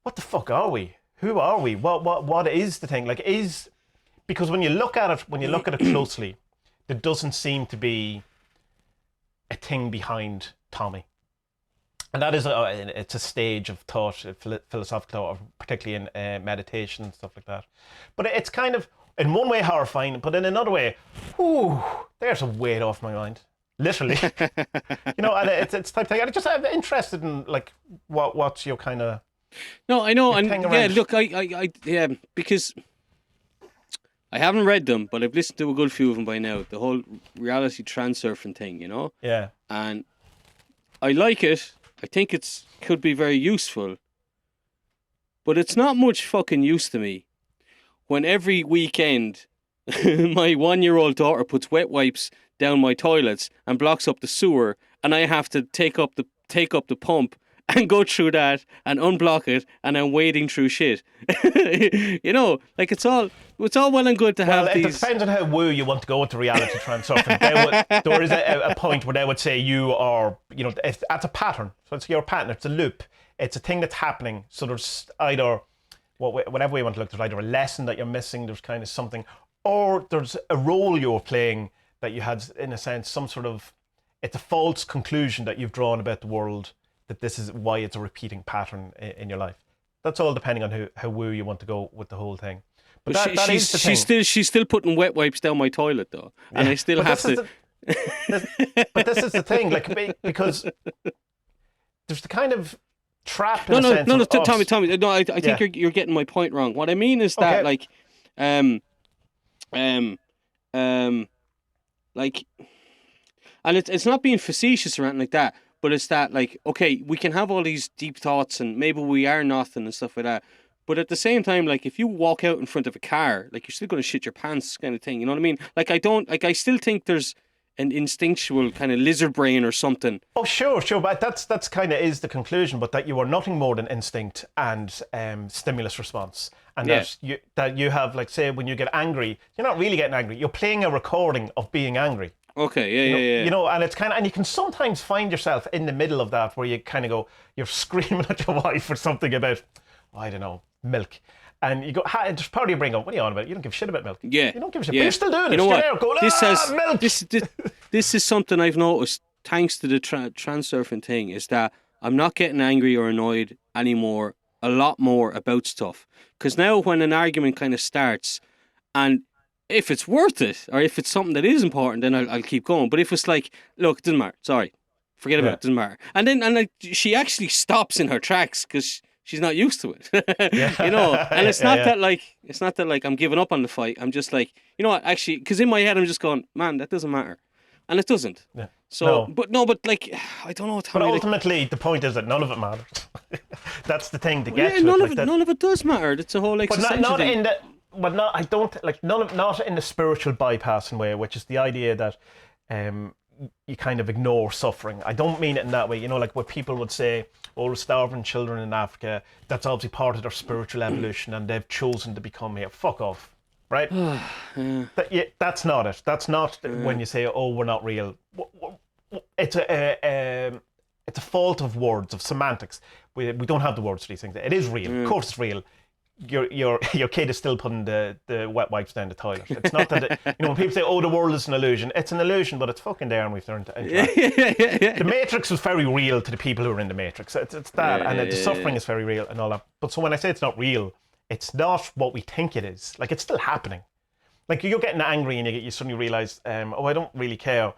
what the fuck are we? Who are we? What is the thing? Because when you look at it closely, there doesn't seem to be a thing behind Tommie. And that is it's a stage of thought, philosophical thought, particularly in meditation and stuff like that. But it's kind of, in one way, horrifying, but in another way, there's a weight off my mind. Literally. And it's type thing. I'm just interested in, what's your kind of... No, I know, and yeah, look, I because I haven't read them, but I've listened to a good few of them by now. The whole reality transurfing thing, Yeah. And I like it. I think could be very useful, but it's not much fucking use to me when every weekend my 1-year-old daughter puts wet wipes down my toilets and blocks up the sewer, and I have to take up the pump and go through that and unblock it, and I'm wading through shit. It's all well and good to have these. It depends on how woo you want to go with the reality transurfing. There is a point where they would say you are, that's a pattern. So it's your pattern. It's a loop. It's a thing that's happening. So there's either, whatever way you want to look, there's either a lesson that you're missing, there's kind of something, or there's a role you're playing that you had, in a sense, some sort of, it's a false conclusion that you've drawn about the world, that this is why it's a repeating pattern in your life. That's all depending on how woo you want to go with the whole thing. But that is the thing. She's still putting wet wipes down my toilet though, and I still have to. But this is the thing, because there's the kind of trap. No, Tommie. No, I think you're getting my point wrong. What I mean is that and it's not being facetious or anything like that. But it's that, okay, we can have all these deep thoughts and maybe we are nothing and stuff like that. But at the same time, if you walk out in front of a car, you're still going to shit your pants kind of thing. You know what I mean? I still think there's an instinctual kind of lizard brain or something. Oh, sure, but that's kind of is the conclusion, but that you are nothing more than instinct and stimulus response, and that you have, like, say, when you get angry, you're not really getting angry. You're playing a recording of being angry. Okay, yeah. You know, and it's kind of, and you can sometimes find yourself in the middle of that where you kind of go, you're screaming at your wife or something about, I don't know, milk. And you go, just part of your brain go, what are you on about? You don't give a shit about milk. Yeah. You don't give a shit, but you're still doing it. You know what? There, going, milk. This is something I've noticed, thanks to the transurfing thing, is that I'm not getting angry or annoyed anymore a lot more about stuff. Because now when an argument kind of starts, and if it's worth it, or if it's something that is important, then I'll keep going. But if it's like, look, it doesn't matter, sorry, forget about it, doesn't matter. And then she actually stops in her tracks because she's not used to it. You know, and it's not that like I'm giving up on the fight. I'm just like, you know what, actually, because in my head I'm just going, man, that doesn't matter. And it doesn't. Yeah. So, but like, I don't know. But ultimately, the point is that none of it matters. That's the thing to get to. None of it does matter. It's a whole existential not thing. in the. But not, I don't like not in the spiritual bypassing way, which is the idea that you kind of ignore suffering. I don't mean it in that way. You know, like what people would say, oh, the starving children in Africa, that's obviously part of their spiritual evolution and they've chosen to become here. Fuck off, right? That's not it. That's not when you say, oh, we're not real. It's a fault of words, of semantics. We don't have the words for these things. It is real. Of course it's real. Your kid is still putting the wet wipes down the toilet. It's not that when people say, oh, the world is an illusion, it's an illusion, but it's fucking there, and we've learned to interact. The Matrix was very real to the people who are in the Matrix. It's that, and the suffering is very real and all that. But so when I say it's not real, it's not what we think it is. Like, it's still happening. Like, you're getting angry and you suddenly realize, oh, I don't really care.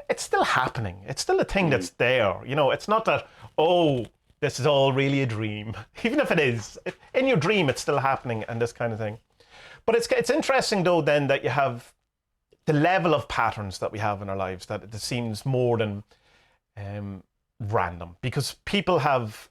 It's still happening. It's still a thing that's there. You know, it's not that, oh, this is all really a dream. Even if it is, in your dream, it's still happening and this kind of thing. But it's interesting, though, then, that you have the level of patterns that we have in our lives, that it seems more than random. Because people have,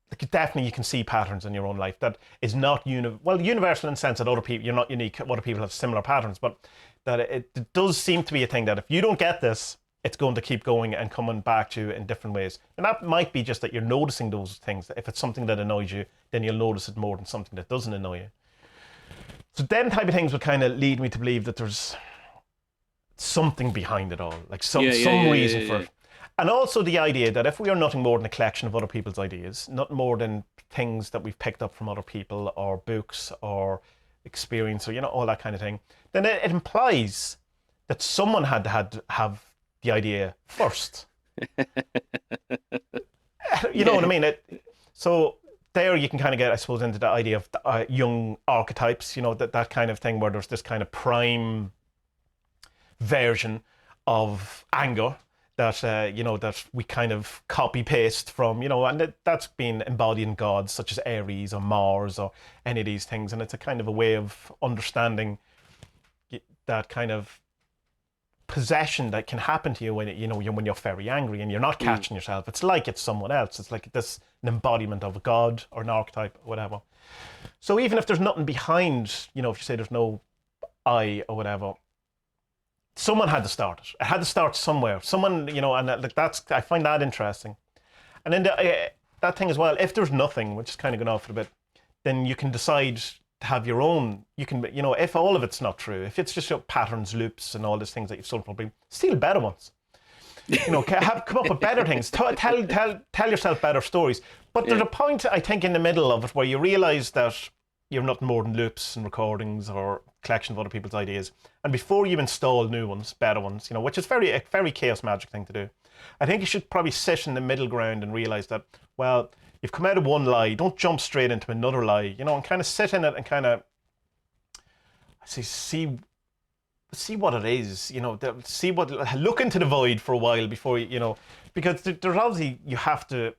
like, definitely you can see patterns in your own life that is not universal in the sense that other people, you're not unique, other people have similar patterns, but that it does seem to be a thing that if you don't get this, it's going to keep going and coming back to you in different ways. And that might be just that you're noticing those things. If it's something that annoys you, then you'll notice it more than something that doesn't annoy you. So them type of things would kind of lead me to believe that there's something behind it all, like some reason for it. And also the idea that if we are nothing more than a collection of other people's ideas, not more than things that we've picked up from other people or books or experience or, you know, all that kind of thing, then it implies that someone had to have the idea first. You know what I mean? So there you can kind of get, I suppose, into the idea of young archetypes, you know, that kind of thing where there's this kind of prime version of anger that, you know, that we kind of copy paste from, you know, and that's been embodied in gods such as Ares or Mars or any of these things. And it's a kind of a way of understanding that kind of possession that can happen to you when when you're very angry and you're not catching yourself. It's like it's someone else. It's like an embodiment of a god or an archetype or whatever. So even if there's nothing behind, you know, if you say there's no I or whatever, someone had to start it. It had to start somewhere. Someone, you know, and I find that interesting. And then that thing as well, if there's nothing, which is kind of going off for a bit, then you can decide to have your own. You can, you know, if all of it's not true, if it's just patterns, loops, and all these things that you've sold probably, steal better ones. You know, come up with better things. Tell yourself better stories. But there's a point, I think, in the middle of it where you realise that you're nothing more than loops and recordings or collection of other people's ideas. And before you install new ones, better ones, you know, which is a very chaos magic thing to do, I think you should probably sit in the middle ground and realise that, well, you've come out of one lie, don't jump straight into another lie, you know, and kind of sit in it and kind of see what it is, you know, look into the void for a while before you know, because there's obviously, you have to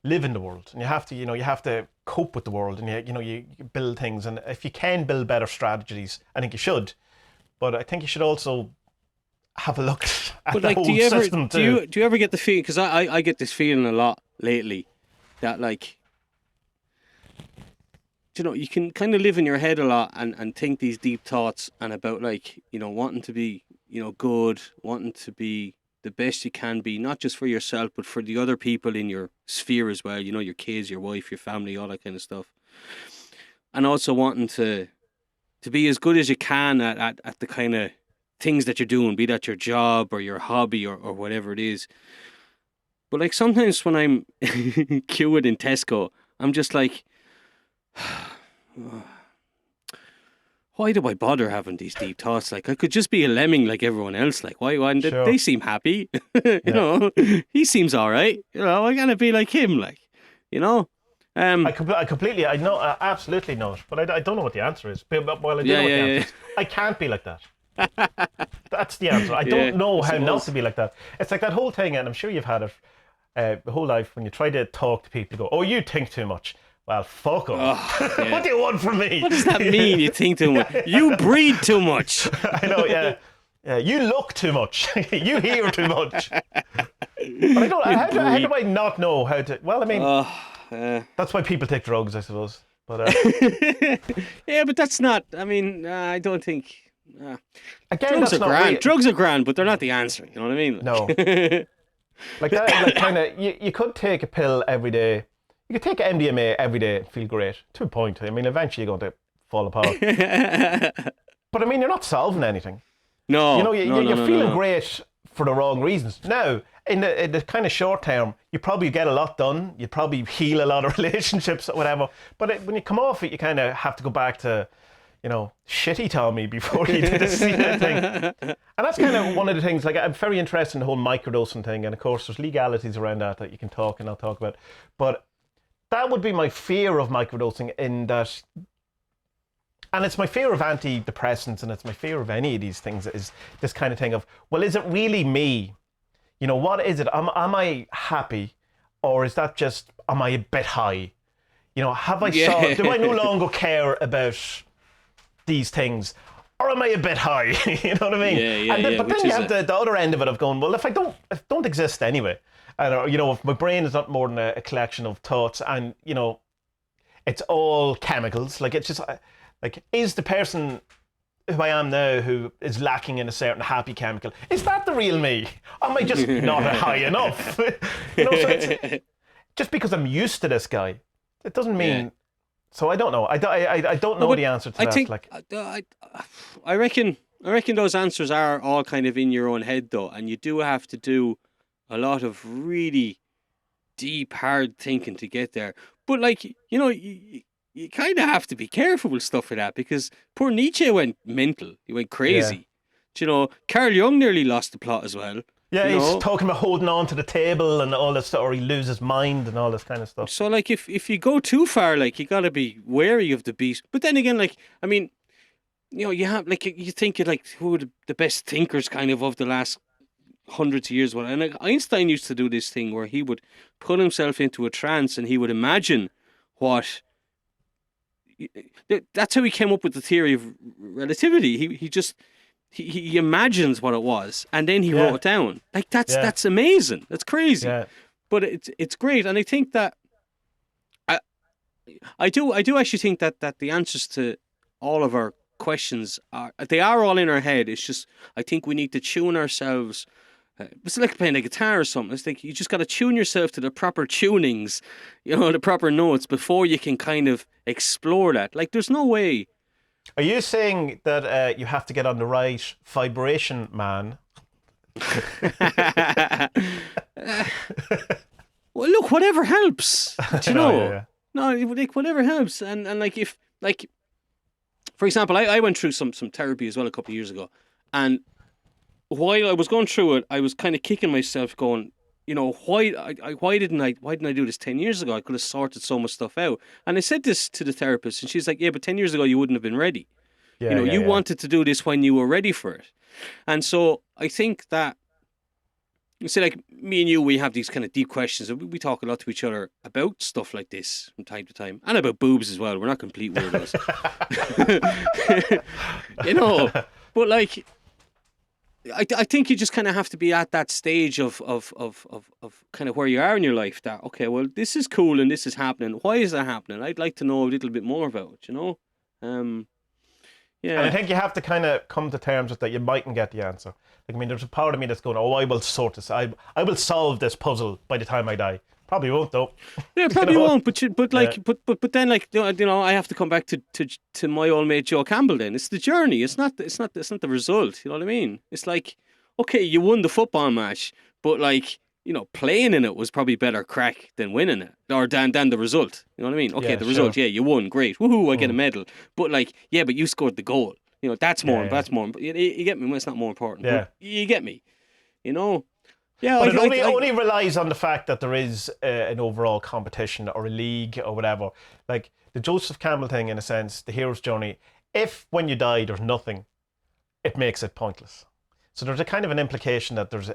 live in the world and you have to cope with the world, and you build things, and if you can build better strategies, I think you should, but I think you should also have a look at the whole system too. Do you ever get the feeling, because I get this feeling a lot lately, that, like, you know, you can kind of live in your head a lot and think these deep thoughts and about, like, you know, wanting to be good, wanting to be the best you can be, not just for yourself, but for the other people in your sphere as well, your kids, your wife, your family, all that kind of stuff. And also wanting to be as good as you can at the kind of things that you're doing, be that your job or your hobby or whatever it is. But like sometimes when I'm queuing in Tesco, I'm just like, why do I bother having these deep thoughts? Like, I could just be a lemming like everyone else. Like, why? Sure. They seem happy. He seems all right. I gotta be like him. Like, I completely, I know, I absolutely know it, but I don't know what the answer is. But while I do know what the answer is, I can't be like that. That's the answer. I don't know how not to be like that. It's like that whole thing, and I'm sure you've had it the whole life, when you try to talk to people, go, "Oh, you think too much." Well, fuck off. What do you want from me? What does that mean, you think too much? You breathe too much. I know, yeah. You look too much. You hear too much. But I don't, how do I not know how to... Well, I mean, that's why people take drugs, I suppose. But yeah, but that's not... I mean, I don't think... Again, drugs are grand. Drugs are grand, but they're not the answer. You know what I mean? No. Like that, like kind of... You could take a pill every day. You could take MDMA every day and feel great, to a point. I mean, eventually you're going to fall apart. But I mean, you're not solving anything. No. You're feeling great for the wrong reasons. Now, in the kind of short term, you probably get a lot done. You probably heal a lot of relationships or whatever. But when you come off it, you kind of have to go back to, shitty Tommie before you did this thing. And that's kind of one of the things, like, I'm very interested in the whole microdosing thing. And of course, there's legalities around that you can talk and I'll talk about. But that would be my fear of microdosing, in that, and it's my fear of antidepressants, and it's my fear of any of these things, is this kind of thing of, well, is it really me? What is it? Am I happy, or is that just, am I a bit high? Have I solved, do I no longer care about these things, or am I a bit high? You know what I mean? But then you have the other end of it of going, well, if I don't exist anyway, and if my brain is not more than a collection of thoughts, and it's all chemicals, like, it's just like, is the person who I am now, who is lacking in a certain happy chemical, is that the real me? Am I just not high enough? So it's, just because I'm used to this guy, it doesn't mean. So I don't know. I don't know the answer to that. Think, I reckon those answers are all kind of in your own head, though, and you do have to do a lot of really deep, hard thinking to get there. But like, you kind of have to be careful with stuff like that, because poor Nietzsche went mental. He went crazy. Yeah. Carl Jung nearly lost the plot as well. Yeah, he's talking about holding on to the table and all this stuff, or he loses his mind and all this kind of stuff. So, like, if you go too far, like, you got to be wary of the beast. But then again, like, I mean, you have, like, you think of, like, who are the best thinkers kind of the last hundreds of years. And like, Einstein used to do this thing where he would put himself into a trance and he would imagine what... That's how he came up with the theory of relativity. He imagines what it was, and then he wrote it down. Like, that's amazing. That's crazy. Yeah. But it's great, and I think that I do actually think that the answers to all of our questions are all in our head. It's just, I think we need to tune ourselves. It's like playing a guitar or something. It's like you just got to tune yourself to the proper tunings, the proper notes, before you can kind of explore that. Like, there's no way. Are you saying that you have to get on the right vibration, man? Well, look, whatever helps. Do you know? Yeah. No, like, whatever helps. And like, if, like, for example, I went through some therapy as well a couple of years ago, and while I was going through it, I was kind of kicking myself, going, why didn't I do this 10 years ago? I could have sorted so much stuff out. And I said this to the therapist, and she's like, yeah, but 10 years ago you wouldn't have been ready. You wanted to do this when you were ready for it. And so I think that, like, me and you, we have these kind of deep questions, and we talk a lot to each other about stuff like this from time to time, and about boobs as well. We're not complete weirdos. But like, I think you just kind of have to be at that stage of kind of where you are in your life, that, okay, well, this is cool and this is happening. Why is that happening? I'd like to know a little bit more about it, And I think you have to kind of come to terms with that. You mightn't get the answer. Like, I mean, there's a part of me that's going, "Oh, I will sort this. I will solve this puzzle by the time I die." Probably won't though. Yeah, probably won't. But Yeah. then like I have to come back to my old mate Joe Campbell. Then it's the journey. It's not the result. You know what I mean? It's like, okay, you won the football match, but like, playing in it was probably better crack than winning it, or than the result. You know what I mean? Okay, Yeah, the result, sure. yeah, you won, great, woohoo, I get a medal. But like, yeah, but you scored the goal. That's more. Yeah. That's more. You get me? Well, it's not more important. Yeah. But you get me? You know. Yeah, But it only relies on the fact that there is an overall competition or a league or whatever. Like the Joseph Campbell thing, in a sense, the hero's journey. If when you die there's nothing, it makes it pointless. So there's a kind of an implication that there's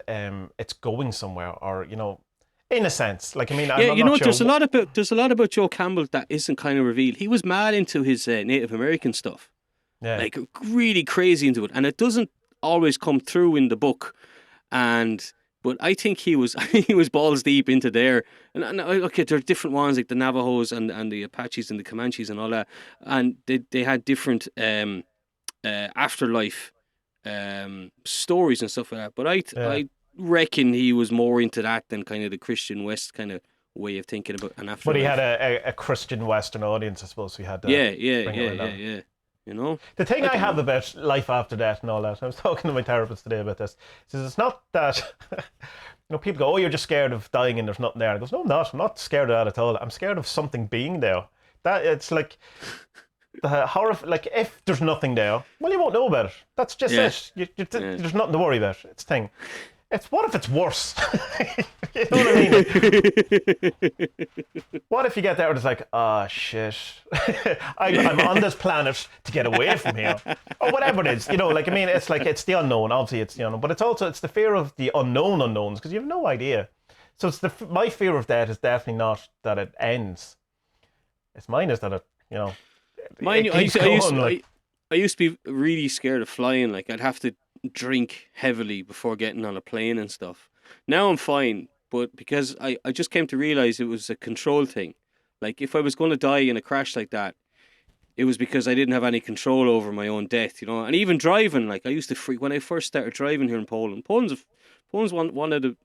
it's going somewhere, or in a sense. Like, I mean, I'm not sure. There's a lot about Joe Campbell that isn't kind of revealed. He was mad into his Native American stuff, like really crazy into it, and it doesn't always come through in the book. But I think he was balls deep into there. And okay, there are different ones like the Navajos and the Apaches and the Comanches and all that, and they had different afterlife stories and stuff like that. But I reckon he was more into that than kind of the Christian West kind of way of thinking about an afterlife. But he had a Christian Western audience, I suppose. We had to yeah. The thing I have about life after death and all that, I was talking to my therapist today about this. He says it's not that people go, "Oh, you're just scared of dying and there's nothing there." I goes, "No, I'm not. I'm not scared of that at all. I'm scared of something being there." That it's like the horror. Like, if there's nothing there, well, you won't know about it. That's just it. There's nothing to worry about. It's a thing. It's what if it's worse? You know what I mean? What if you get there and it's like, "Oh shit, I'm on this planet to get away from here," or whatever it is. Like, I mean, it's like, it's the unknown. Obviously, it's the unknown, but it's the fear of the unknown unknowns, because you have no idea. So it's my fear of death is definitely not that it ends. It's mine is that it Mine, it I keeps going, used to be really scared of flying. Like, I'd have to drink heavily before getting on a plane and stuff. Now I'm fine, but because I just came to realize it was a control thing. Like, if I was going to die in a crash like that, it was because I didn't have any control over my own death, And even driving, like, I used to freak when I first started driving here in Poland. Poland's one of the,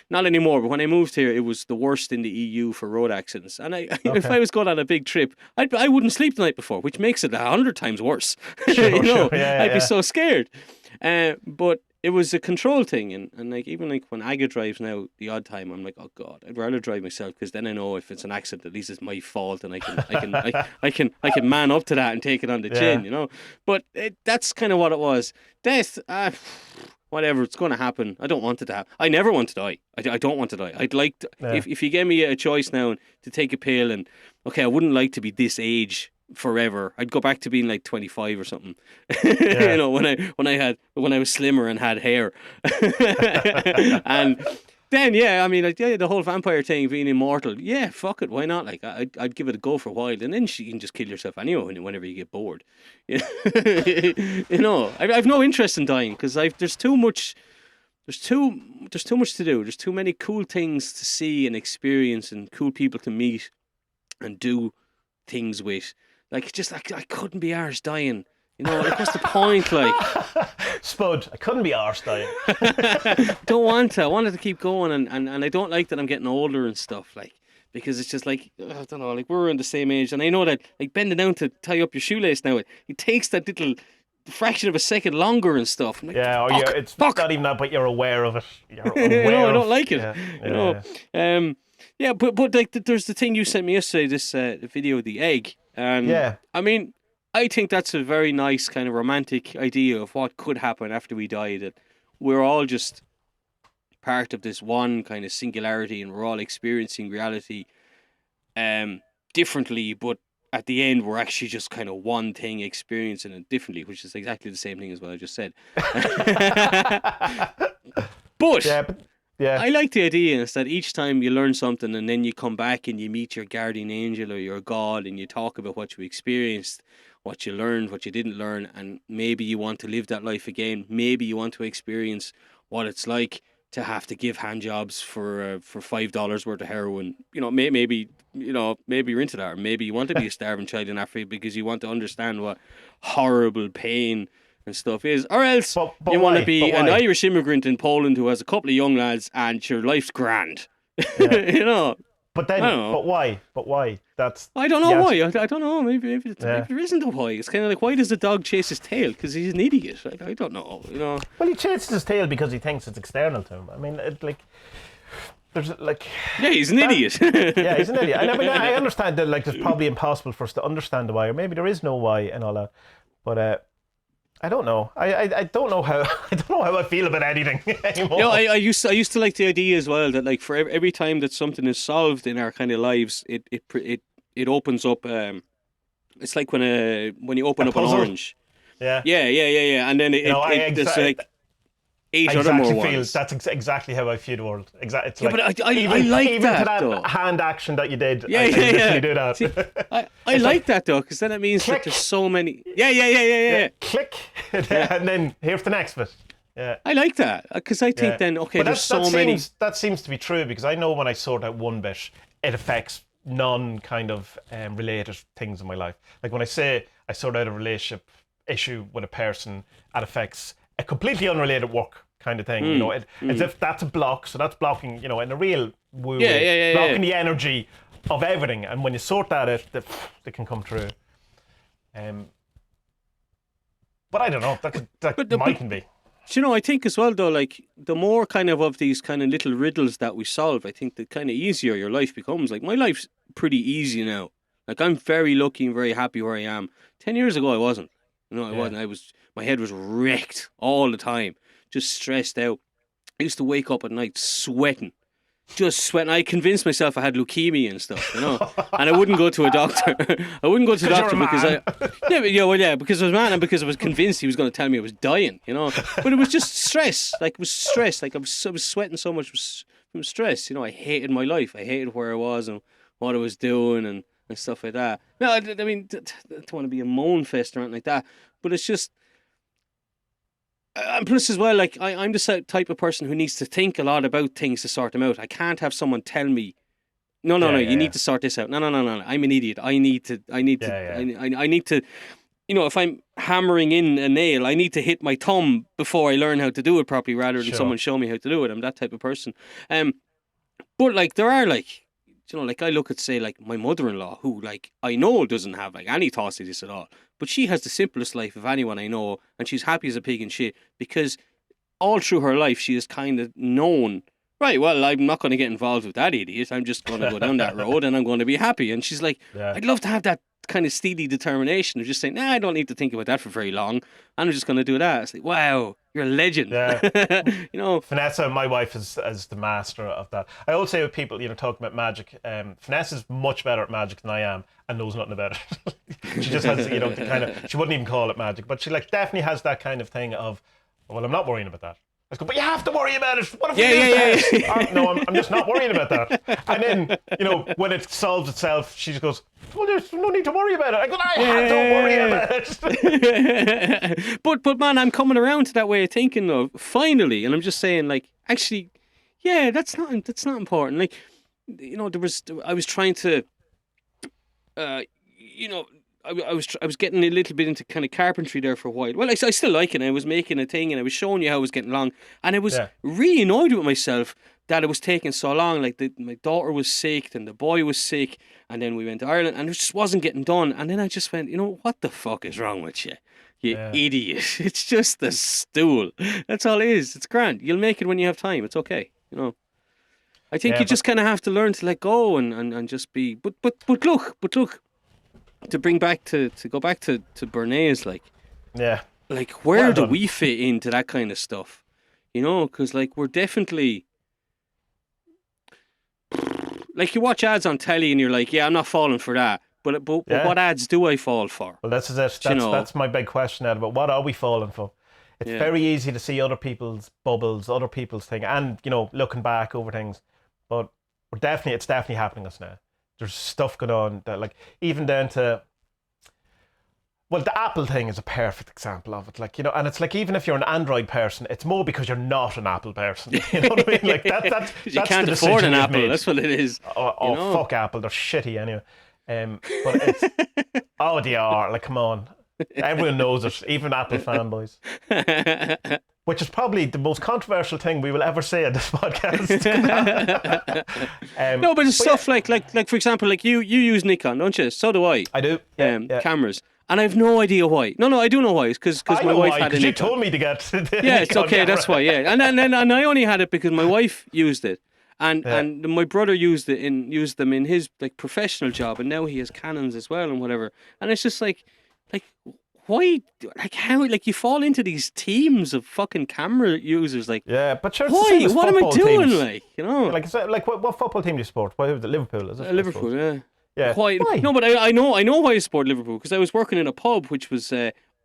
not anymore, but when I moved here, it was the worst in the EU for road accidents. And if I was going on a big trip, I wouldn't sleep the night before, which makes it 100 times worse. Sure. I'd be so scared. But it was a control thing, and like, even like when Aga drives now, the odd time, I'm like, oh god, I'd rather drive myself, because then I know if it's an accident, at least it's my fault, and I can man up to that and take it on the chin, But that's kind of what it was. Death, whatever, it's going to happen. I don't want it to happen. I never want to die. I don't want to die. I'd like to, if you gave me a choice now to take a pill, and okay, I wouldn't like to be this age forever. I'd go back to being like 25 or something. When I was slimmer and had hair. And then I mean, like, the whole vampire thing, being immortal, fuck it, why not? Like, I'd give it a go for a while, and then you can just kill yourself anyway whenever you get bored. I've no interest in dying, because there's too much to do. There's too many cool things to see and experience, and cool people to meet and do things with. Like, just like, I couldn't be arsed dying. Like, what's the point? Like, Spud, I couldn't be arsed dying. Don't want to. I wanted to keep going, and I don't like that I'm getting older and stuff. Like, because it's just like, I don't know. Like, we're in the same age, and I know that, like, bending down to tie up your shoelace now, it takes that little fraction of a second longer and stuff. I'm like, it's not even that, but you're aware of it. You're aware I don't like it. But like, there's the thing you sent me yesterday, this video of the egg. And I mean, I think that's a very nice kind of romantic idea of what could happen after we die, that we're all just part of this one kind of singularity, and we're all experiencing reality differently, but at the end we're actually just kind of one thing experiencing it differently, which is exactly the same thing as what I just said. But I like the idea is that each time you learn something, and then you come back and you meet your guardian angel or your god, and you talk about what you experienced, what you learned, what you didn't learn, and maybe you want to live that life again. Maybe you want to experience what it's like to have to give hand jobs for $5 worth of heroin. Maybe you're into that, or maybe you want to be a starving child in Africa because you want to understand what horrible pain and stuff is, or else But you want to why? be But an why? Irish immigrant in Poland who has a couple of young lads and your life's grand. Yeah. But I don't know. But why? But why? That's I don't know the why. answer. I don't know. Maybe there isn't a why. It's kind of like, why does the dog chase his tail? Because he's an idiot. I don't know. Well, he chases his tail because he thinks it's external to him. I mean, there's like. Yeah, he's an idiot. Yeah, he's an idiot. And I mean, I understand that it's probably impossible for us to understand the why, or maybe there is no why and all that. But I don't know. I don't know how I feel about anything anymore. I used to like the idea as well that like for every time that something is solved in our kind of lives, it opens up. It's like when you open up an orange. Yeah. Yeah. And then there's like 8 other more ones. That's exactly how I view the world. It's Yeah, like, but I even like to that that though. hand action that you did. Yeah. I literally do that. See, I like that though, because then it means click. that there's so many. Yeah. Click, and then here's the next bit. Yeah. I like that because I think then But there's so many. That seems to be true because I know when I sort out one bit, it affects non kind of related things in my life. Like when I say I sort out a relationship issue with a person, it affects a completely unrelated work kind of thing. As if that's a block, so that's blocking. In a real way, blocking the energy of everything. And when you sort that out, they can come through. But I don't know. That mightn't be. I think as well though, like the more kind of these kind of little riddles that we solve, I think the kind of easier your life becomes. Like my life's pretty easy now. Like I'm very lucky and very happy where I am. 10 years ago I wasn't. I wasn't. My head was wrecked all the time, just stressed out. I used to wake up at night sweating. Just sweating. I convinced myself I had leukemia and stuff, and I wouldn't go to a doctor. I wouldn't go to a doctor because because I was a man and because I was convinced he was going to tell me I was dying, But it was just stress. Like it was stress. Like I was sweating so much from stress. I hated my life. I hated where I was and what I was doing and stuff like that. No, I mean, I don't want to be a moan fest or anything like that, but it's just. And plus as well, like I'm the type of person who needs to think a lot about things to sort them out. I can't have someone tell me, no, you need to sort this out. No, I'm an idiot. I need to. I need to. If I'm hammering in a nail, I need to hit my thumb before I learn how to do it properly, rather than someone show me how to do it. I'm that type of person. But like there are like, like I look at say like my mother-in-law who like I know doesn't have like any thoughts of this at all. But she has the simplest life of anyone I know, and she's happy as a pig in shit because all through her life she has kind of known, right, well, I'm not going to get involved with that idiot. I'm just going to go down that road and I'm going to be happy. And she's like, I'd love to have that kind of steely determination of just saying, I don't need to think about that for very long. I'm just going to do that. It's like, wow, you're a legend. Yeah. Vanessa, my wife, is the master of that. I always say with people, talking about magic, Vanessa's much better at magic than I am and knows nothing about it. She just has, she wouldn't even call it magic, but she definitely has that kind of thing of, well, I'm not worrying about that. I go, but you have to worry about it. What if we lose that? No, I'm just not worrying about that. And then, when it solves itself, she just goes, well, there's no need to worry about it. I go, I have to worry about it. But man, I'm coming around to that way of thinking though, finally. And I'm just saying, like, actually, yeah, that's not important. Like, I was trying to, I was getting a little bit into kind of carpentry there for a while. Well, I still like it. I was making a thing and I was showing you how I was getting along. And I was really annoyed with myself that it was taking so long. Like my daughter was sick and the boy was sick. And then we went to Ireland and it just wasn't getting done. And then I just went, what the fuck is wrong with you? You idiot. It's just a stool. That's all it is. It's grand. You'll make it when you have time. It's okay. I think you just kind of have to learn to let go and just be. But look. To go back to Bernays, like where do we fit into that kind of stuff? Because like we're definitely like you watch ads on telly and you're like, yeah, I'm not falling for that. But what ads do I fall for? Well, that's it. That's my big question, Ed. But what are we falling for? It's very easy to see other people's bubbles, other people's thing, and looking back over things. But it's definitely happening to us now. There's stuff going on that, like, even down to, Well, the Apple thing is a perfect example of it. Like, you know, and it's like, even if you're an Android person, it's more because you're not an Apple person. You know what I mean? Like, that's you can't afford an Apple. Made. That's what it is. Oh, fuck Apple. They're shitty anyway. But it's, oh, they are. Like, come on. Everyone knows it, even Apple fanboys. Which is probably the most controversial thing we will ever say on this podcast. No, but it's stuff like for example, like you use Nikon, don't you? So do I. I do. Cameras. And I have no idea why. No, I do know why. It's because my wife had a Nikon. You told me to get the Yeah, it's Nikon okay. camera. That's why. Yeah, and I only had it because my wife used it, and my brother used them in his like professional job, and now he has Canons as well and whatever. And it's just like why, like how, like you fall into these teams of fucking camera users, like but sure, why? What am I doing? Teams. Like, you know, like what football team do you support? Why is it Liverpool? Is it Liverpool? Yeah. Yeah. Why? No, but I know why I support Liverpool, because I was working in a pub which was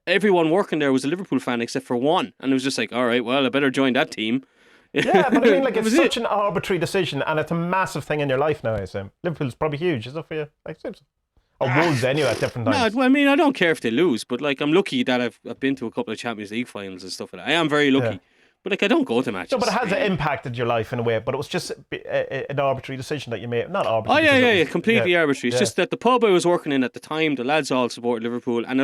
everyone working there was a Liverpool fan except for one, and it was just like, all right, well, I better join that team. Yeah, but I mean, like, it's such an arbitrary decision, and it's a massive thing in your life now. I assume Liverpool's probably huge, is it for you? Like, or Wolves anyway at different times. No, I mean, I don't care if they lose, but like, I'm lucky that I've been to a couple of Champions League finals and stuff like that. I am very lucky. Yeah. But like, I don't go to matches. No, but it has impacted your life in a way. But it was just an arbitrary decision that you made. Not arbitrary. Oh yeah, completely arbitrary. It's just that the pub I was working in at the time, the lads all supported Liverpool, and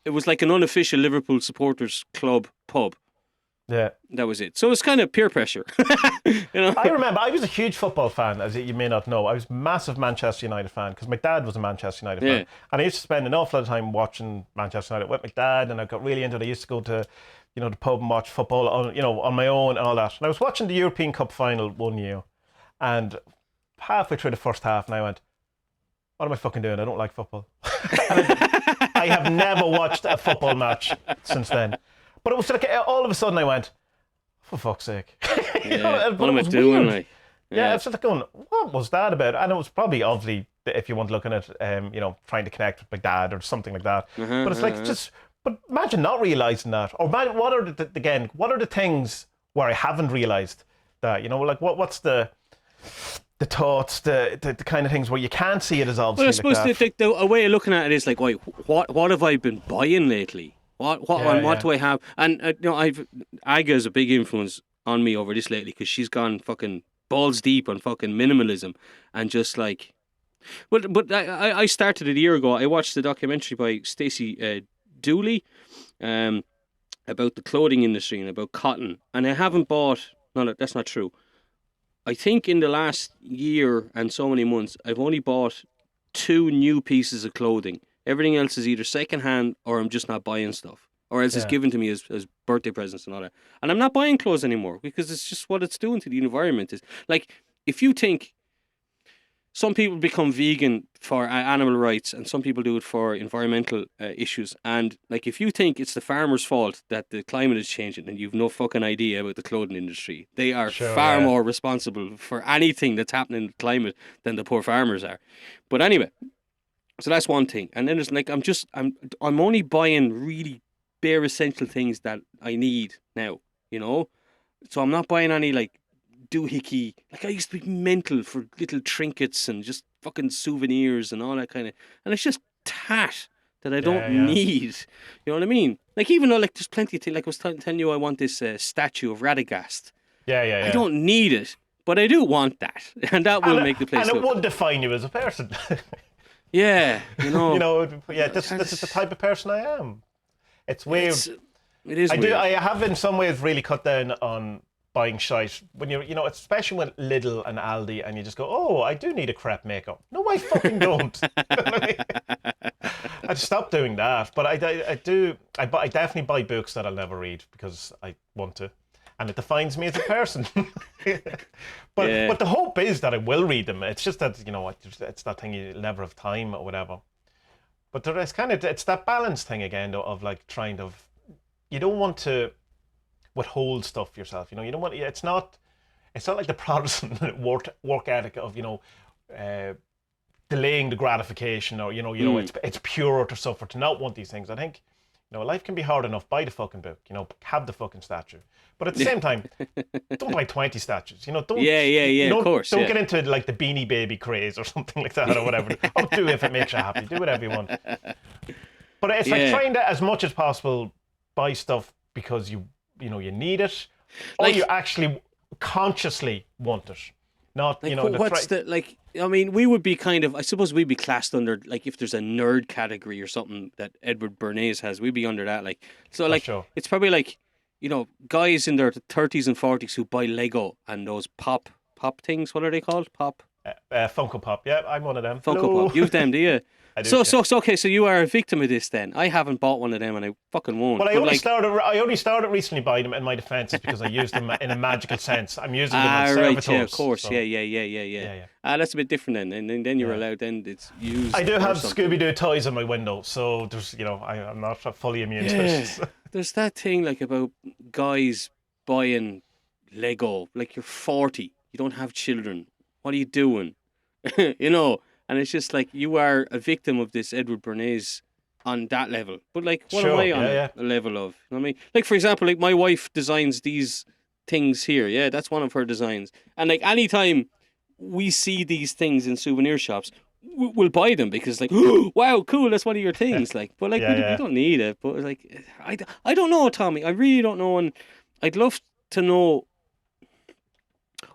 it was like an unofficial Liverpool supporters club pub. Yeah, that was it. So it's kind of peer pressure. You know? I remember I was a huge football fan, as you may not know. I was a massive Manchester United fan because my dad was a Manchester United fan, and I used to spend an awful lot of time watching Manchester United with my dad, and I got really into it. I used to go to, you know, the pub and watch football on my own and all that. And I was watching the European Cup final one year, and halfway through the first half, and I went, "What am I fucking doing? I don't like football." I have never watched a football match since then. But it was like all of a sudden I went, for fuck's sake. What am I doing? Like? Yeah, it's just like going, what was that about? And it was probably obviously, if you want to look at it, trying to connect with my dad or something like that. But it's like but imagine not realising that. Or what are the things where I haven't realised that, you know, like what's the thoughts, the kind of things where you can't see it as obviously. Well, I suppose a way of looking at it is like, what have I been buying lately? What do I have? And Aga is a big influence on me over this lately, because she's gone fucking balls deep on fucking minimalism and just like. But I started it a year ago. I watched the documentary by Stacey Dooley about the clothing industry and about cotton, and I haven't bought. No, that's not true. I think in the last year and so many months, I've only bought 2 new pieces of clothing. Everything else is either secondhand or I'm just not buying stuff. Or else it's given to me as birthday presents and all that. And I'm not buying clothes anymore because it's just what it's doing to the environment. Is like, if you think some people become vegan for animal rights and some people do it for environmental issues. And like, if you think it's the farmer's fault that the climate is changing, then you've no fucking idea about the clothing industry. They are far more responsible for anything that's happening in the climate than the poor farmers are. But anyway... So that's one thing. And then there's like, I'm only buying really bare essential things that I need now, you know? So I'm not buying any like doohickey. Like, I used to be mental for little trinkets and just fucking souvenirs and all that kind of, and it's just tat that I don't need. You know what I mean? Like, even though like there's plenty of things, like I was telling you, I want this statue of Radagast. Yeah. I don't need it, but I do want that. And that will make the place and it would define you as a person. Yeah, you know. This is the type of person I am. It's weird. It is weird. I have in some ways really cut down on buying shite when especially with Lidl and Aldi, and you just go, oh, I do need a crep makeup. No, I fucking don't. I stopped doing that, but I definitely buy books that I'll never read because I want to. And it defines me as a person. But the hope is that I will read them. It's just that, it's that thing, you'll never have time or whatever. But it's that balance thing again, though, of like trying to, you don't want to withhold stuff yourself. You don't want, it's not like the Protestant work ethic of, delaying the gratification or, it's pure to suffer to not want these things. I think, life can be hard enough. Buy the fucking book, have the fucking statue. But at the same time, don't buy 20 statues. Don't, of course. Don't get into like the Beanie Baby craze or something like that or whatever. Or do if it makes you happy. Do whatever you want. But it's like trying to, as much as possible, buy stuff because you need it, or Like- you actually consciously want it. Not, Like, what's I mean, we would be kind of, I suppose we'd be classed under, like, if there's a nerd category or something that Edward Bernays has, we'd be under that. Like, so, like, sure. it's probably like, guys in their 30s and 40s who buy Lego and those pop things. What are they called? Funko Pop. Yeah, I'm one of them. Funko Hello. Pop. You've them, do you? I do, So okay. So you are a victim of this then. I haven't bought one of them, and I fucking won't. Well, I But, only like, started recently buying them. In my defence, is because I used them in a magical sense. I'm using them on right, servitors. yeah, of course, so- yeah. That's a bit different then, and then you're allowed. Then it's used. I do or have something. Scooby Doo toys on my window, so there's, I'm not fully immune to it. There's that thing like about guys buying Lego. Like, you're 40, you don't have children. What are you doing? And it's just like you are a victim of this Edward Bernays on that level. But like, what am I on a level of? You know what I mean? Like, for example, like my wife designs these things here. Yeah, that's one of her designs. And like, anytime we see these things in souvenir shops, we'll buy them because like, oh, wow, cool, that's one of your things. Like, but like, we don't need it. But like, I don't know, Tommie. I really don't know, and I'd love to know,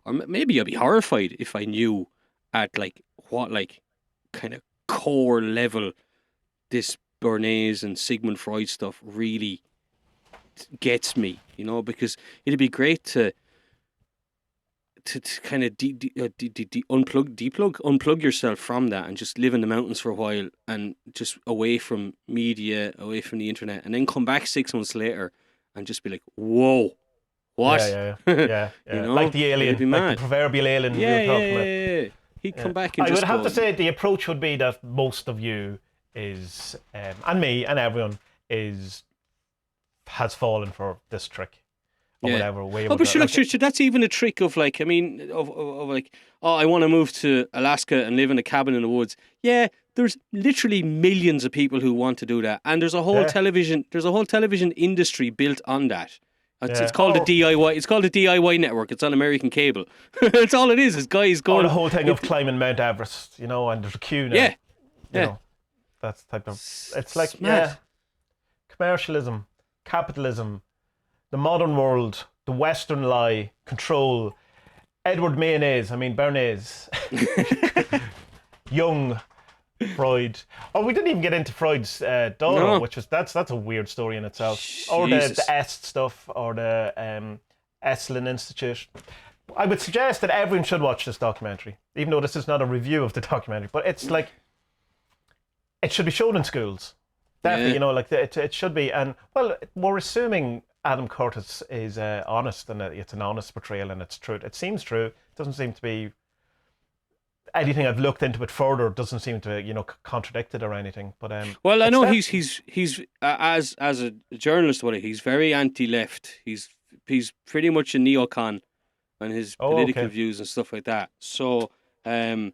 or maybe I'd be horrified if I knew at like what like kind of core level this Bernays and Sigmund Freud stuff really gets me, because it'd be great to kind of unplug yourself from that and just live in the mountains for a while and just away from media, away from the internet, and then come back 6 months later and just be like, whoa, what? Yeah. Like the alien, It'd be like mad. the proverbial alien. we were talking about. Yeah. He'd come back and I just would have go, to say the approach would be that most of you is, and me and everyone has fallen for this trick or whatever way. Oh, but sure, that's even a trick of like, I mean, of like, oh, I want to move to Alaska and live in a cabin in the woods. Yeah, there's literally millions of people who want to do that, and there's a whole television industry built on that. It's called the DIY. It's called the DIY network. It's on American cable. That's all it is. Is guys going. Or the whole thing of climbing Mount Everest, and there's a queue now. Yeah, That's type of. It's like commercialism, capitalism, the modern world, the Western lie, control. Edward Bernays, Jung, Freud. Oh, we didn't even get into Freud's daughter, which was that's a weird story in itself. Jesus. Or the Est stuff, or the Esalen Institute. I would suggest that everyone should watch this documentary, even though this is not a review of the documentary. But it's like, it should be shown in schools. Definitely, it should be. And well, we're assuming Adam Curtis is honest, and it's an honest portrayal, and it's true. It seems true. It doesn't seem to be. Anything I've looked into it further doesn't seem to contradict it or anything. But well, I know he's as a journalist, he's very anti-left. He's pretty much a neocon on his political views and stuff like that. So I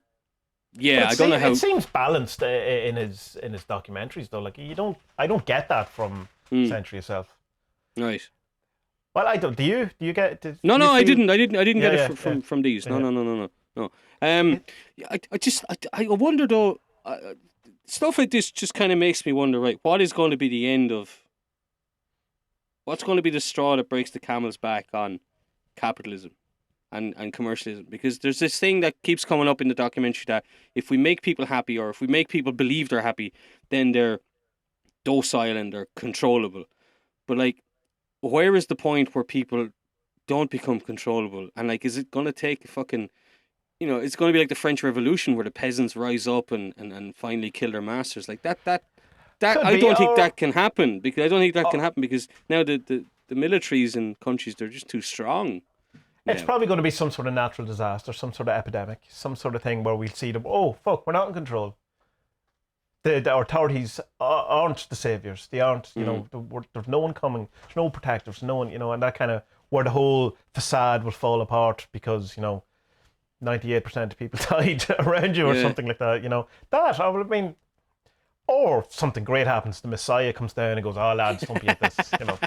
don't know how it seems balanced in his documentaries though. Like I don't get that from Century itself. Right. Well, I don't. Do you? Do you get? I didn't get it from these. No. I wonder though. Stuff like this just kind of makes me wonder. Right, what is going to be the end of? What's going to be the straw that breaks the camel's back on capitalism and commercialism? Because there's this thing that keeps coming up in the documentary that if we make people happy, or if we make people believe they're happy, then they're docile and they're controllable. But like, where is the point where people don't become controllable? And like, is it going to take a fucking, it's going to be like the French Revolution where the peasants rise up and finally kill their masters. Like that I don't think that can happen, because now the militaries in countries, they're just too strong. It's probably going to be some sort of natural disaster, some sort of epidemic, some sort of thing where we'll see them. Oh fuck, we're not in control. The authorities aren't the saviors. They aren't. There's no one coming. There's no protectors. No one. And that kind of where the whole facade will fall apart because 98% of people died around you or something like that. That I mean. Or something great happens. The Messiah comes down and goes, "Oh lads, don't be at this.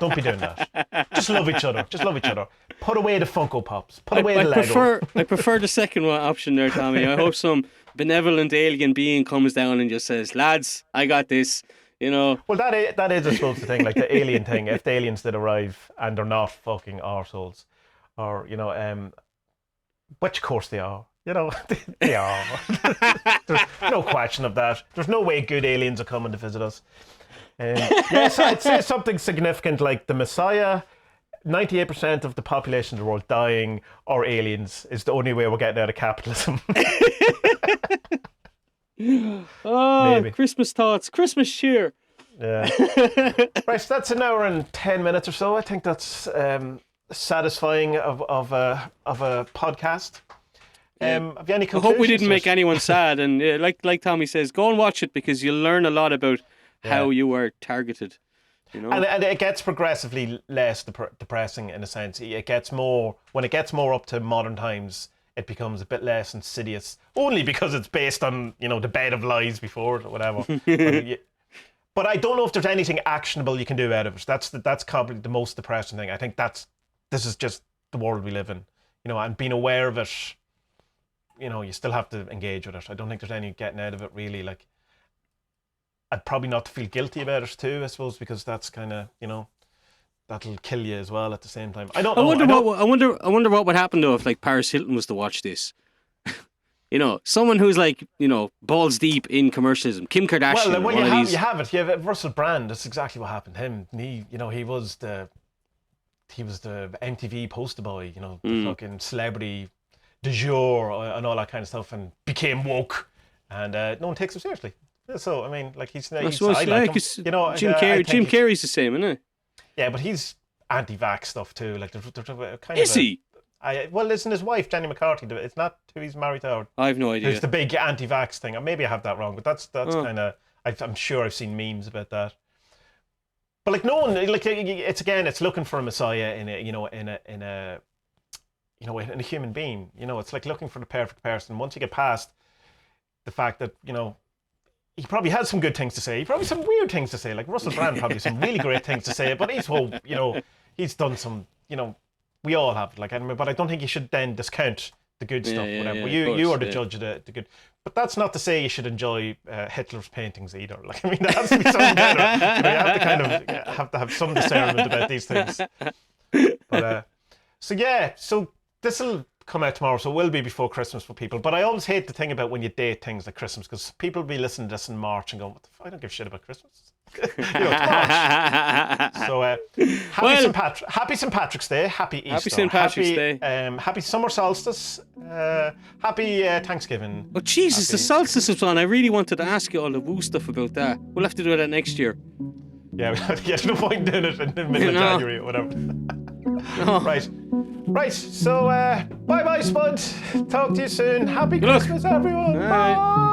Don't be doing that. Just love each other. Just love each other. Put away the Funko Pops. Put away the Lego." I prefer the second one option there, Tommie. I hope some benevolent alien being comes down and just says, "Lads, I got this. You know. Well, that is, I suppose, the thing, like the alien thing. If the aliens did arrive and they're not fucking arseholes, or which of course they are. They are. There's no question of that. There's no way good aliens are coming to visit us. Yes, I'd say something significant like the Messiah. 98% of the population of the world dying, or aliens, is the only way we're getting out of capitalism. Oh, Maybe. Christmas thoughts, Christmas cheer. Yeah. Right, so that's an hour and 10 minutes or so. I think that's satisfying of a podcast. Have you any I conclusions? hope we didn't make anyone sad. And like Tommie says, go and watch it because you'll learn a lot about how you are targeted. And it gets progressively less depressing in a sense. It gets more, when it gets more up to modern times, it becomes a bit less insidious. Only because it's based on, the bed of lies before it or whatever. But I don't know if there's anything actionable you can do out of it. That's probably the most depressing thing. I think this is just the world we live in. And being aware of it, you still have to engage with it. I don't think there's any getting out of it really. Like, I'd probably not feel guilty about it too, I suppose, because that's kind of, that'll kill you as well at the same time. I don't know. I wonder what would happen though if like Paris Hilton was to watch this. Someone who's like, balls deep in commercialism. Kim Kardashian. Well, you have it. You have Russell Brand. That's exactly what happened to him. He was the MTV poster boy. The fucking celebrity du jour and all that kind of stuff, and became woke, and no one takes him seriously. So I mean, like he's I like him. Jim Carrey's the same, isn't he? Yeah, but he's anti-vax stuff too. Like there's kind is he? Isn't his wife Jenny McCarthy? It's not who he's married to. I have no idea. There's the big anti-vax thing. Maybe I have that wrong, but that's kind of. I'm sure I've seen memes about that. But like no one, like it's looking for a messiah in a human being. It's like looking for the perfect person. Once you get past the fact that he probably has some good things to say. He probably some weird things to say. Like Russell Brand probably some really great things to say. But he's done some. We all have but I don't think you should then discount the good stuff. Whatever. You are the judge of the good. But that's not to say you should enjoy Hitler's paintings either. Like there has to be something better. You have to kind of have to have some discernment about these things. But so this will come out tomorrow, so it will be before Christmas for people. But I always hate the thing about when you date things like Christmas, because people will be listening to this in March and going, "What the fuck? I don't give a shit about Christmas." It's March. So happy St. Patrick's Day, happy Easter, happy St. Patrick's Day, happy summer solstice, happy Thanksgiving. Oh Jesus, the solstice is on. I really wanted to ask you all the woo stuff about that. We'll have to do that next year. Yeah, there's no point doing it in the middle of January or whatever. No. Right, so bye-bye, Spud. Talk to you soon. Happy Christmas, everyone. Bye. Bye.